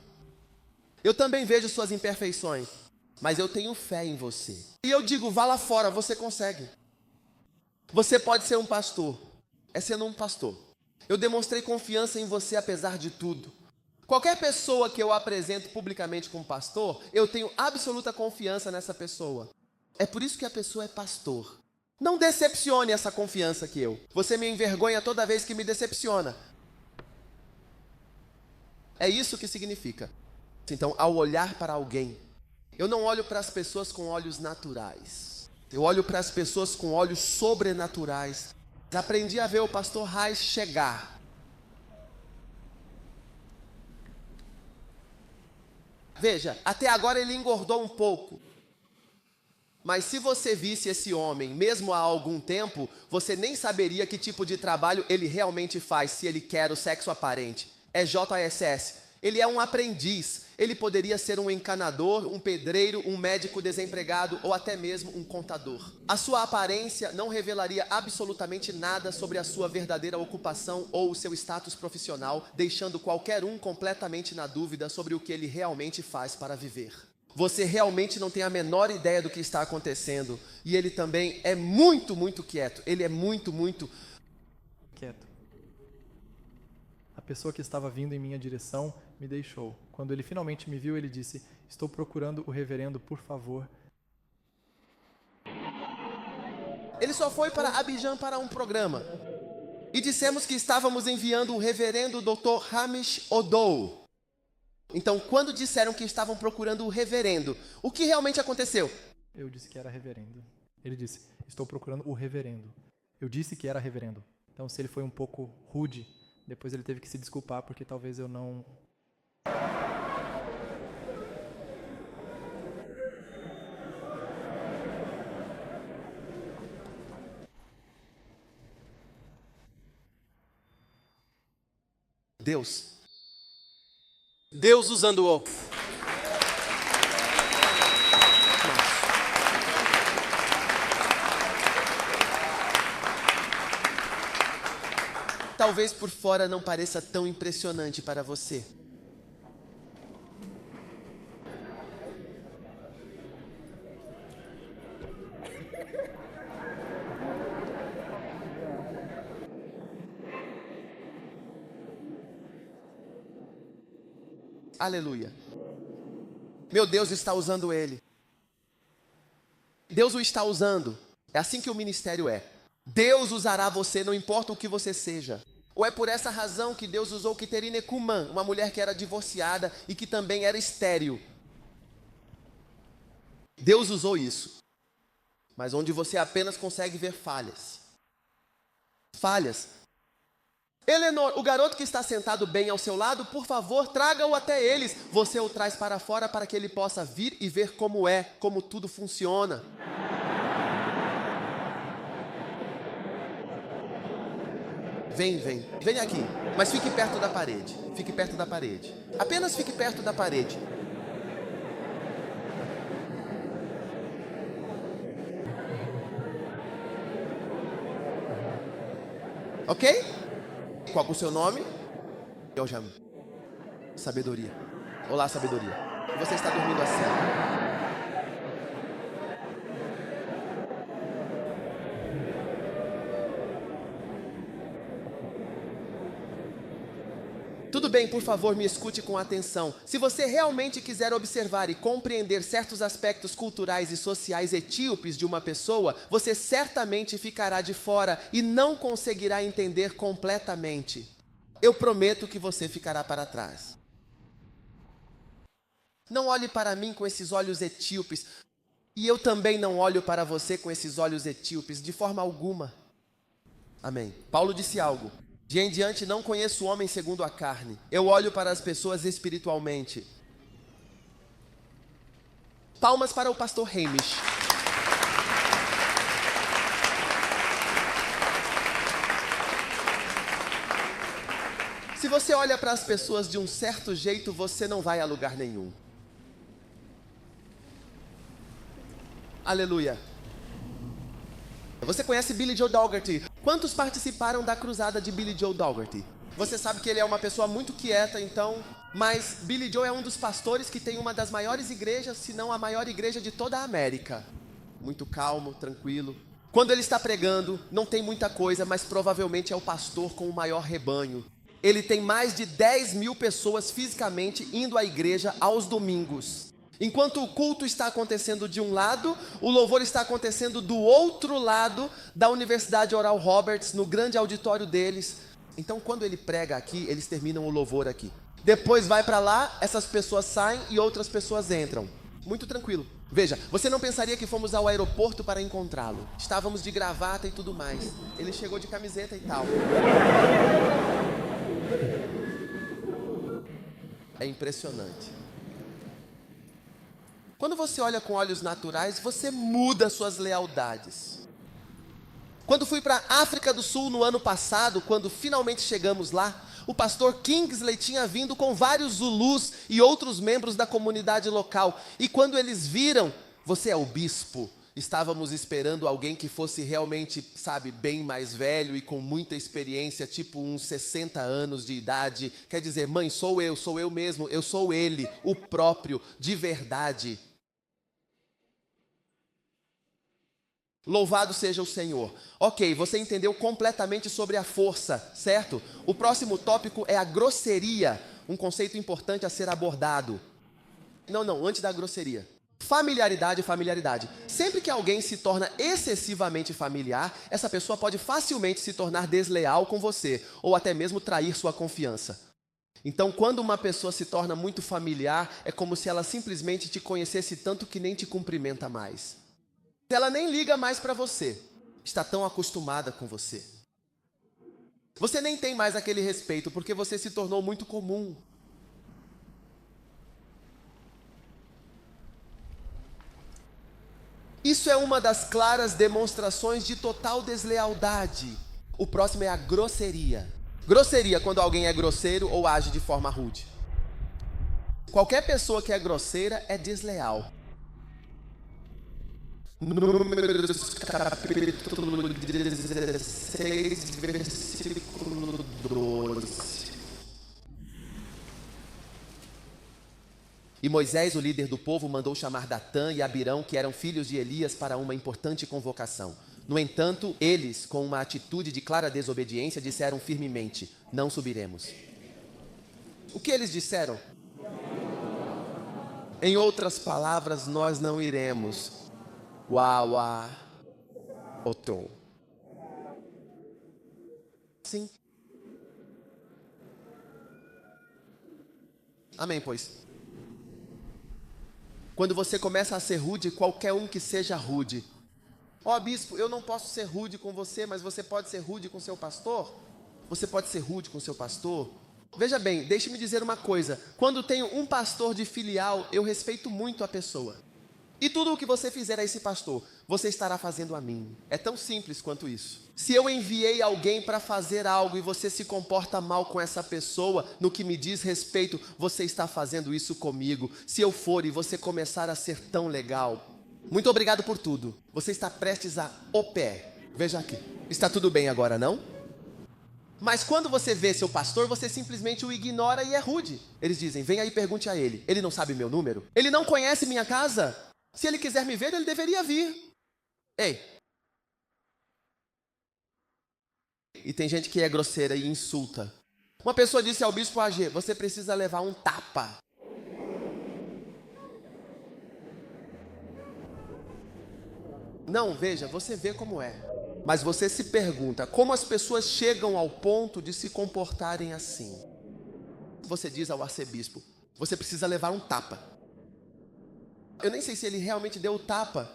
Eu também vejo suas imperfeições, mas eu tenho fé em você. E eu digo, vá lá fora, você consegue. Você pode ser um pastor. É sendo um pastor. Eu demonstrei confiança em você apesar de tudo. Qualquer pessoa que eu apresento publicamente como pastor, eu tenho absoluta confiança nessa pessoa. É por isso que a pessoa é pastor. Não decepcione essa confiança que eu. Você me envergonha toda vez que me decepciona. É isso que significa. Então, ao olhar para alguém, eu não olho para as pessoas com olhos naturais. Eu olho para as pessoas com olhos sobrenaturais. Aprendi a ver o pastor Reis chegar. Veja, até agora ele engordou um pouco. Mas se você visse esse homem, mesmo há algum tempo, você nem saberia que tipo de trabalho ele realmente faz, se ele quer o sexo aparente. É JSS. Ele é um aprendiz. Ele poderia ser um encanador, um pedreiro, um médico desempregado ou até mesmo um contador. A sua aparência não revelaria absolutamente nada sobre a sua verdadeira ocupação ou o seu status profissional, deixando qualquer um completamente na dúvida sobre o que ele realmente faz para viver. Você realmente não tem a menor ideia do que está acontecendo. E ele também é muito, muito quieto. Ele é muito, muito quieto. A pessoa que estava vindo em minha direção me deixou. Quando ele finalmente me viu, ele disse: estou procurando o reverendo, por favor. Ele só foi para Abidjan para um programa. E dissemos que estávamos enviando o reverendo Dr. Hamish Odou. Então, quando disseram que estavam procurando o reverendo, o que realmente aconteceu? Eu disse que era reverendo. Ele disse: estou procurando o reverendo. Eu disse que era reverendo. Então, se ele foi um pouco rude, depois ele teve que se desculpar, porque talvez eu não... Deus usando-o. Talvez por fora não pareça tão impressionante para você. Aleluia. Meu Deus está usando ele. Deus o está usando. É assim que o ministério é. Deus usará você, não importa o que você seja. Ou é por essa razão que Deus usou Kiterine Kuman, uma mulher que era divorciada e que também era estéril. Deus usou isso. Mas onde você apenas consegue ver falhas. Falhas. Eleanor, o garoto que está sentado bem ao seu lado, por favor, traga-o até eles. Você o traz para fora para que ele possa vir e ver como é, como tudo funciona. Vem aqui, mas fique perto da parede. Fique perto da parede. Apenas fique perto da parede. Ok? Qual é o seu nome? Eu chamo. Sabedoria. Olá, sabedoria. Você está dormindo assim. Tudo bem, por favor, me escute com atenção. Se você realmente quiser observar e compreender certos aspectos culturais e sociais etíopes de uma pessoa, você certamente ficará de fora e não conseguirá entender completamente. eu prometo que você ficará para trás. Não olhe para mim com esses olhos etíopes, e eu também não olho para você com esses olhos etíopes, de forma alguma. Amém. Paulo disse algo: de em diante não conheço o homem segundo a carne, eu olho para as pessoas espiritualmente. Palmas para o pastor Hamish. Se você olha para as pessoas de um certo jeito, você não vai a lugar nenhum. Aleluia. Você conhece Billy Joe Dougherty? Quantos participaram da cruzada de Billy Joe Dougherty? Você sabe que ele é uma pessoa muito quieta, então... Mas Billy Joe é um dos pastores que tem uma das maiores igrejas, se não a maior igreja de toda a América. Muito calmo, tranquilo. Quando ele está pregando, não tem muita coisa, mas provavelmente é o pastor com o maior rebanho. Ele tem mais de 10 mil pessoas fisicamente indo à igreja aos domingos. Enquanto o culto está acontecendo de um lado, o louvor está acontecendo do outro lado da Universidade Oral Roberts, no grande auditório deles. Então, quando ele prega aqui, eles terminam o louvor aqui. Depois vai para lá, essas pessoas saem e outras pessoas entram. Muito tranquilo. Veja, você não pensaria que fomos ao aeroporto para encontrá-lo. Estávamos de gravata e tudo mais. Ele chegou de camiseta e tal. É impressionante. Quando você olha com olhos naturais, você muda suas lealdades. Quando fui para a África do Sul no ano passado, quando finalmente chegamos lá, o pastor Kingsley tinha vindo com vários Zulus e outros membros da comunidade local. E quando eles viram, você é o bispo, estávamos esperando alguém que fosse realmente, sabe, bem mais velho e com muita experiência, tipo uns 60 anos de idade. Quer dizer, mãe, sou eu mesmo, eu sou ele, o próprio, de verdade. Louvado seja o Senhor. Ok, você entendeu completamente sobre a força, certo? O próximo tópico é a grosseria, um conceito importante a ser abordado. Não, antes da grosseria. Familiaridade. Sempre que alguém se torna excessivamente familiar, essa pessoa pode facilmente se tornar desleal com você, ou até mesmo trair sua confiança. Então, quando uma pessoa se torna muito familiar, é como se ela simplesmente te conhecesse tanto que nem te cumprimenta mais. Ela nem liga mais para você, está tão acostumada com você. Você nem tem mais aquele respeito, porque você se tornou muito comum. Isso é uma das claras demonstrações de total deslealdade. O próximo é a grosseria. Grosseria quando alguém é grosseiro ou age de forma rude. Qualquer pessoa que é grosseira é desleal. Números capítulo 16, versículo 12. E Moisés, o líder do povo, mandou chamar Datã e Abirão, que eram filhos de Elias, para uma importante convocação. No entanto, eles, com uma atitude de clara desobediência, disseram firmemente: não subiremos. O que eles disseram? Em outras palavras, nós não iremos. Uau, Otô. Sim. Amém, pois. Quando você começa a ser rude, qualquer um que seja rude. Ó, bispo, eu não posso ser rude com você, mas você pode ser rude com seu pastor? Você pode ser rude com seu pastor? Veja bem, deixe-me dizer uma coisa. Quando tenho um pastor de filial, eu respeito muito a pessoa. E tudo o que você fizer a esse pastor, você estará fazendo a mim. É tão simples quanto isso. Se eu enviei alguém para fazer algo e você se comporta mal com essa pessoa, no que me diz respeito, você está fazendo isso comigo. Se eu for e você começar a ser tão legal, muito obrigado por tudo. Você está prestes a o pé. Veja aqui. Está tudo bem agora, não? Mas quando você vê seu pastor, você simplesmente o ignora e é rude. Eles dizem, vem aí e pergunte a ele. Ele não sabe meu número? Ele não conhece minha casa? Se ele quiser me ver, ele deveria vir. Ei. E tem gente que é grosseira e insulta. Uma pessoa disse ao bispo AG, você precisa levar um tapa. Não, veja, você vê como é. Mas você se pergunta, como as pessoas chegam ao ponto de se comportarem assim? Você diz ao arcebispo, você precisa levar um tapa. Eu nem sei se ele realmente deu o tapa.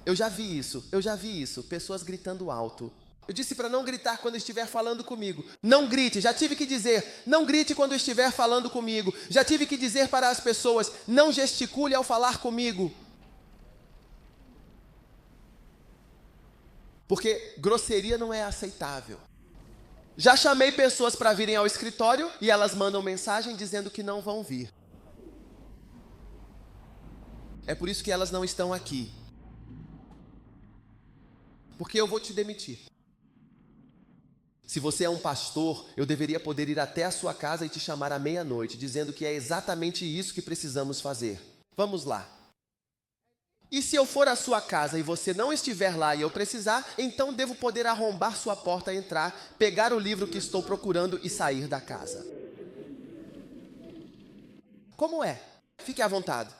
Eu já vi isso, pessoas gritando alto. Eu disse para não gritar quando estiver falando comigo. Não grite, já tive que dizer, não grite quando estiver falando comigo. Já tive que dizer para as pessoas, não gesticule ao falar comigo. Porque grosseria não é aceitável. Já chamei pessoas para virem ao escritório e elas mandam mensagem dizendo que não vão vir. É por isso que elas não estão aqui. Porque eu vou te demitir. Se você é um pastor, eu deveria poder ir até a sua casa e te chamar à meia-noite, dizendo que é exatamente isso que precisamos fazer. Vamos lá. E se eu for à sua casa e você não estiver lá e eu precisar, então devo poder arrombar sua porta, entrar, pegar o livro que estou procurando e sair da casa. Como é? Fique à vontade.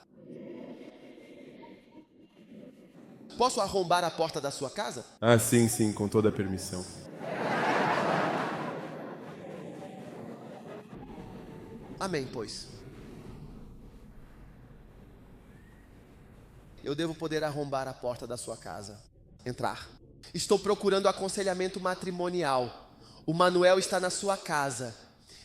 Posso arrombar a porta da sua casa? Ah, sim, com toda a permissão. Amém, pois. Eu devo poder arrombar a porta da sua casa. Entrar. Estou procurando aconselhamento matrimonial. O Manuel está na sua casa.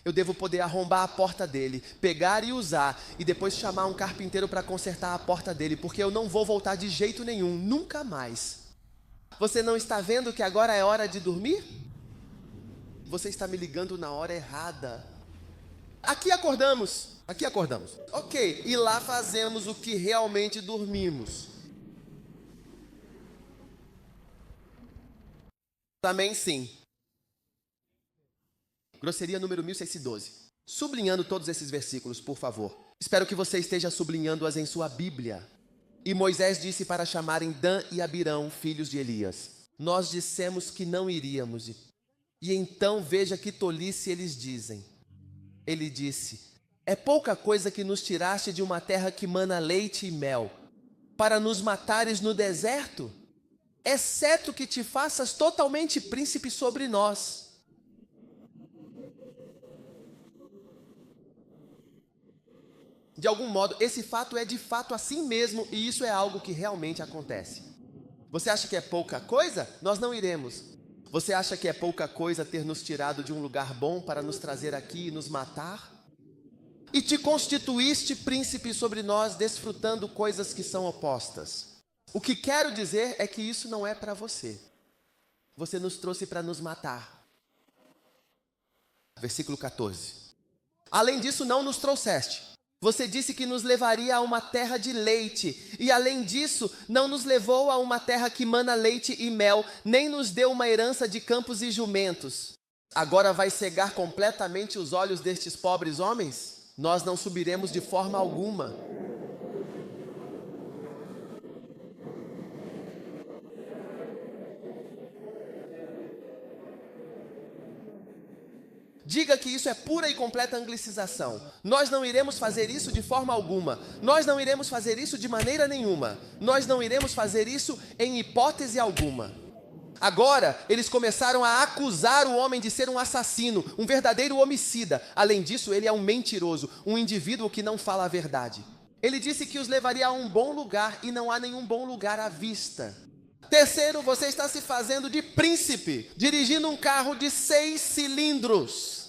Eu devo poder arrombar a porta dele, pegar e usar, e depois chamar um carpinteiro para consertar a porta dele, porque eu não vou voltar de jeito nenhum, nunca mais. Você não está vendo que agora é hora de dormir? Você está me ligando na hora errada. Aqui acordamos. Ok, e lá fazemos o que realmente dormimos. Também sim. Grosseria número 1612. Sublinhando todos esses versículos, por favor. Espero que você esteja sublinhando-as em sua Bíblia. E Moisés disse para chamarem Dan e Abirão, filhos de Elias. Nós dissemos que não iríamos. E então veja que tolice eles dizem. Ele disse, é pouca coisa que nos tiraste de uma terra que mana leite e mel, para nos matares no deserto? Exceto que te faças totalmente príncipe sobre nós. De algum modo, esse fato é de fato assim mesmo, e isso é algo que realmente acontece. Você acha que é pouca coisa? Nós não iremos. Você acha que é pouca coisa ter nos tirado de um lugar bom para nos trazer aqui e nos matar? E te constituíste príncipe sobre nós, desfrutando coisas que são opostas. O que quero dizer é que isso não é para você. Você nos trouxe para nos matar. Versículo 14. Além disso, não nos trouxeste. Você disse que nos levaria a uma terra de leite, e além disso, não nos levou a uma terra que mana leite e mel, nem nos deu uma herança de campos e jumentos. Agora vai cegar completamente os olhos destes pobres homens? Nós não subiremos de forma alguma. Diga que isso é pura e completa anglicização. Nós não iremos fazer isso de forma alguma. Nós não iremos fazer isso de maneira nenhuma. Nós não iremos fazer isso em hipótese alguma. Agora, eles começaram a acusar o homem de ser um assassino, um verdadeiro homicida. Além disso, ele é um mentiroso, um indivíduo que não fala a verdade. Ele disse que os levaria a um bom lugar e não há nenhum bom lugar à vista. Terceiro, você está se fazendo de príncipe, dirigindo um carro de 6 cilindros.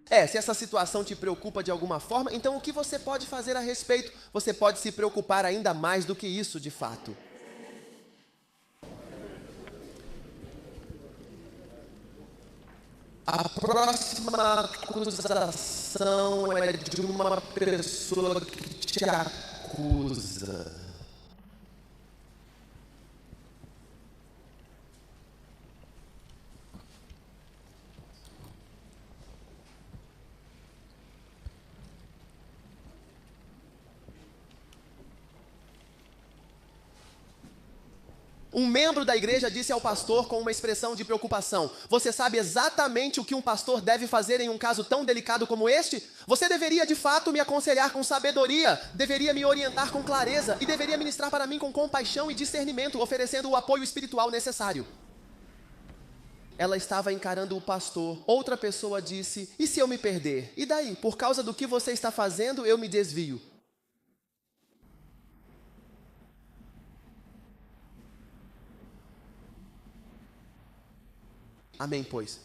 Se essa situação te preocupa de alguma forma, então o que você pode fazer a respeito? Você pode se preocupar ainda mais do que isso, de fato. A próxima acusação é de uma pessoa que te acusa. Um membro da igreja disse ao pastor com uma expressão de preocupação: você sabe exatamente o que um pastor deve fazer em um caso tão delicado como este? Você deveria de fato me aconselhar com sabedoria, deveria me orientar com clareza e deveria ministrar para mim com compaixão e discernimento, oferecendo o apoio espiritual necessário. Ela estava encarando o pastor. Outra pessoa disse: e se eu me perder? E daí? Por causa do que você está fazendo, eu me desvio. Amém, pois.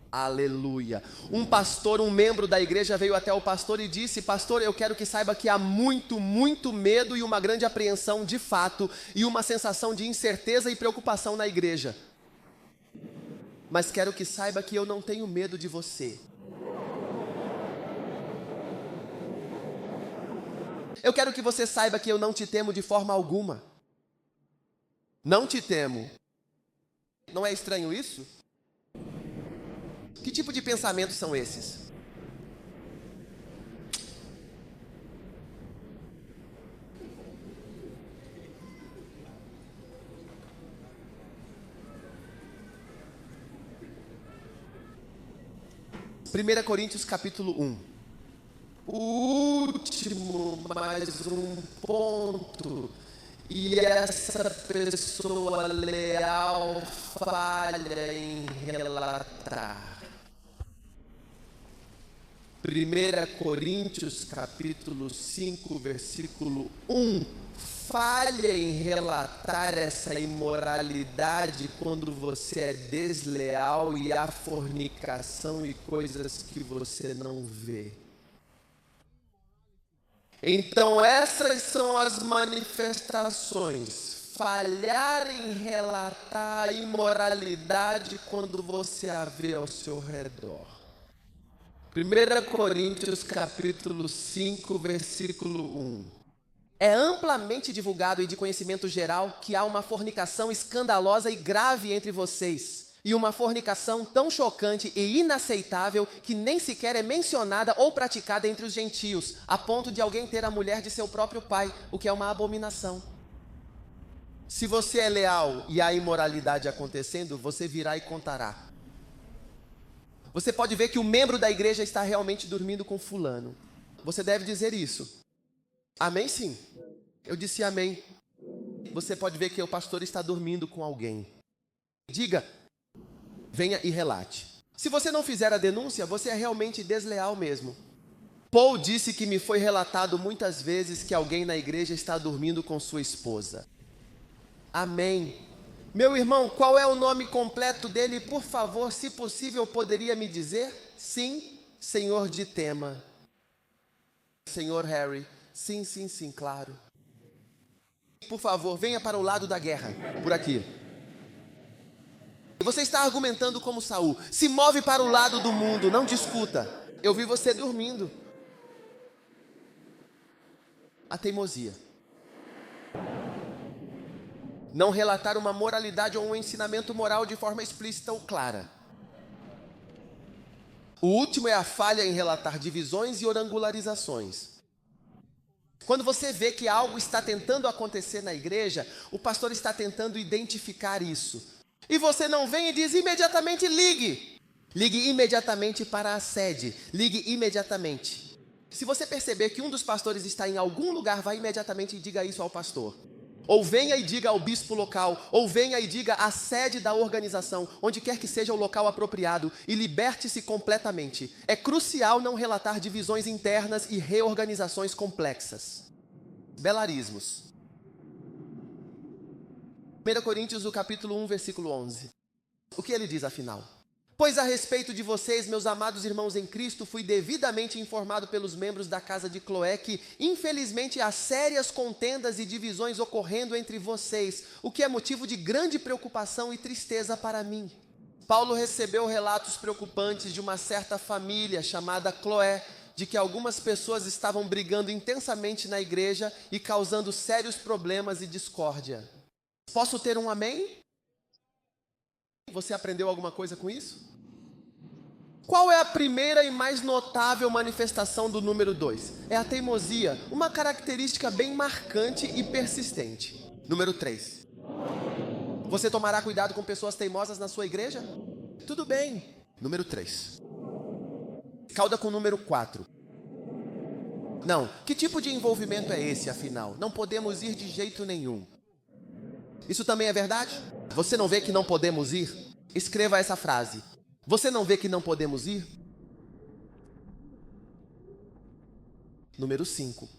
Aleluia. Um pastor, um membro da igreja veio até o pastor e disse: pastor, eu quero que saiba que há muito medo e uma grande apreensão de fato e uma sensação de incerteza e preocupação na igreja. Mas quero que saiba que eu não tenho medo de você. Eu quero que você saiba que eu não te temo de forma alguma. Não te temo. Não é estranho isso? Que tipo de pensamentos são esses? Primeira Coríntios capítulo 1. Último, mais um ponto. E essa pessoa leal falha em relatar. 1 Coríntios capítulo 5, versículo 1. Falha em relatar essa imoralidade quando você é desleal e há fornicação e coisas que você não vê. Então essas são as manifestações. Falhar em relatar a imoralidade quando você a vê ao seu redor. 1 Coríntios capítulo 5, versículo 1. É amplamente divulgado e de conhecimento geral que há uma fornicação escandalosa e grave entre vocês. E uma fornicação tão chocante e inaceitável que nem sequer é mencionada ou praticada entre os gentios, a ponto de alguém ter a mulher de seu próprio pai, o que é uma abominação. Se você é leal e há imoralidade acontecendo, você virá e contará. Você pode ver que o membro da igreja está realmente dormindo com fulano. Você deve dizer isso. Amém, sim. Eu disse amém. Você pode ver que o pastor está dormindo com alguém. Diga: venha e relate. Se você não fizer a denúncia, você é realmente desleal mesmo. Paul disse que me foi relatado muitas vezes que alguém na igreja está dormindo com sua esposa. Amém. Meu irmão, qual é o nome completo dele? Por favor, se possível, poderia me dizer? Sim, senhor de tema. Senhor Harry. Sim, claro. Por favor, venha para o lado da guerra, por aqui. Você está argumentando como Saul. Se move para o lado do mundo, não discuta. Eu vi você dormindo. A teimosia. Não relatar uma moralidade ou um ensinamento moral de forma explícita ou clara. O último é a falha em relatar divisões e orangularizações. Quando você vê que algo está tentando acontecer na igreja, o pastor está tentando identificar isso. E você não vem e diz imediatamente: ligue. Ligue imediatamente para a sede. Ligue imediatamente. Se você perceber que um dos pastores está em algum lugar, vá imediatamente e diga isso ao pastor. Ou venha e diga ao bispo local, ou venha e diga à sede da organização, onde quer que seja o local apropriado, e liberte-se completamente. É crucial não relatar divisões internas e reorganizações complexas. Belarismos. 1 Coríntios, o capítulo 1, versículo 11. O que ele diz afinal? Pois a respeito de vocês, meus amados irmãos em Cristo, fui devidamente informado pelos membros da casa de Cloé que, infelizmente, há sérias contendas e divisões ocorrendo entre vocês, o que é motivo de grande preocupação e tristeza para mim. Paulo recebeu relatos preocupantes de uma certa família chamada Cloé, de que algumas pessoas estavam brigando intensamente na igreja e causando sérios problemas e discórdia. Posso ter um amém? Você aprendeu alguma coisa com isso? Qual é a primeira e mais notável manifestação do número 2? É a teimosia, uma característica bem marcante e persistente. Número 3. Você tomará cuidado com pessoas teimosas na sua igreja? Tudo bem. Número 3. Cauda com o número 4. Não, que tipo de envolvimento é esse, afinal? Não podemos ir de jeito nenhum. Isso também é verdade? Você não vê que não podemos ir? Escreva essa frase. Você não vê que não podemos ir? Número 5.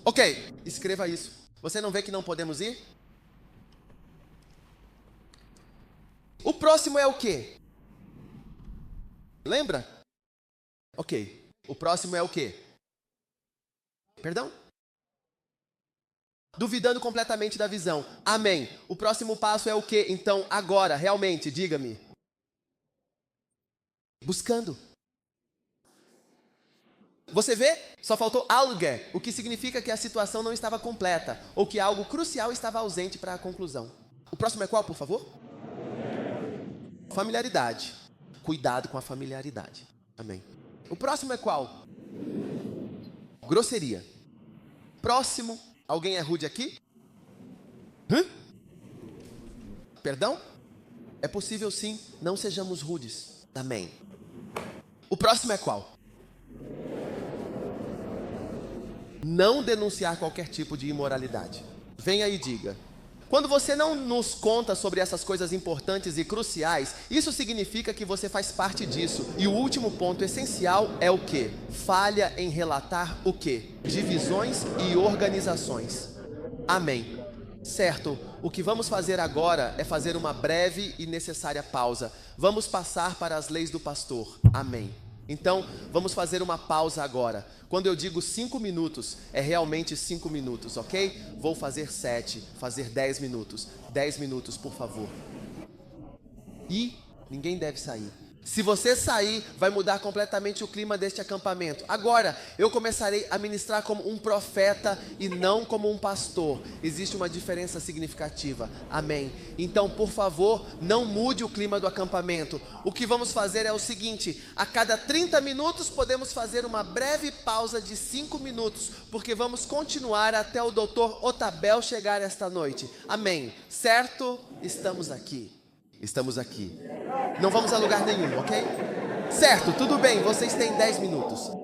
Ok, escreva isso. Você não vê que não podemos ir? O próximo é o quê? Lembra? Ok. O próximo é o quê? Perdão? Duvidando completamente da visão. Amém. O próximo passo é o quê? Então, agora, realmente, diga-me. Buscando. Você vê? Só faltou algo, o que significa que a situação não estava completa, ou que algo crucial estava ausente para a conclusão. O próximo é qual, por favor? Familiaridade. Cuidado com a familiaridade. Amém. O próximo é qual? Grosseria. Próximo. Alguém é rude aqui? Perdão? É possível sim, não sejamos rudes. Amém. O próximo é qual? Não denunciar qualquer tipo de imoralidade. Venha e diga. Quando você não nos conta sobre essas coisas importantes e cruciais, isso significa que você faz parte disso. E o último ponto essencial é o quê? Falha em relatar o quê? Divisões e organizações. Amém. Certo, o que vamos fazer agora é fazer uma breve e necessária pausa. Vamos passar para as leis do pastor. Amém. Então, vamos fazer uma pausa agora. Quando eu digo 5 minutos, é realmente 5 minutos, ok? Vou fazer 7, fazer 10 minutos. 10 minutos, por favor. E ninguém deve sair. Se você sair, vai mudar completamente o clima deste acampamento. Agora, eu começarei a ministrar como um profeta e não como um pastor. Existe uma diferença significativa. Amém. Então, por favor, não mude o clima do acampamento. O que vamos fazer é o seguinte: a cada 30 minutos podemos fazer uma breve pausa de 5 minutos, porque vamos continuar até o Dr. Otabel chegar esta noite. Amém. Certo? Estamos aqui. Estamos aqui. Não vamos a lugar nenhum, ok? Certo, tudo bem, vocês têm 10 minutos.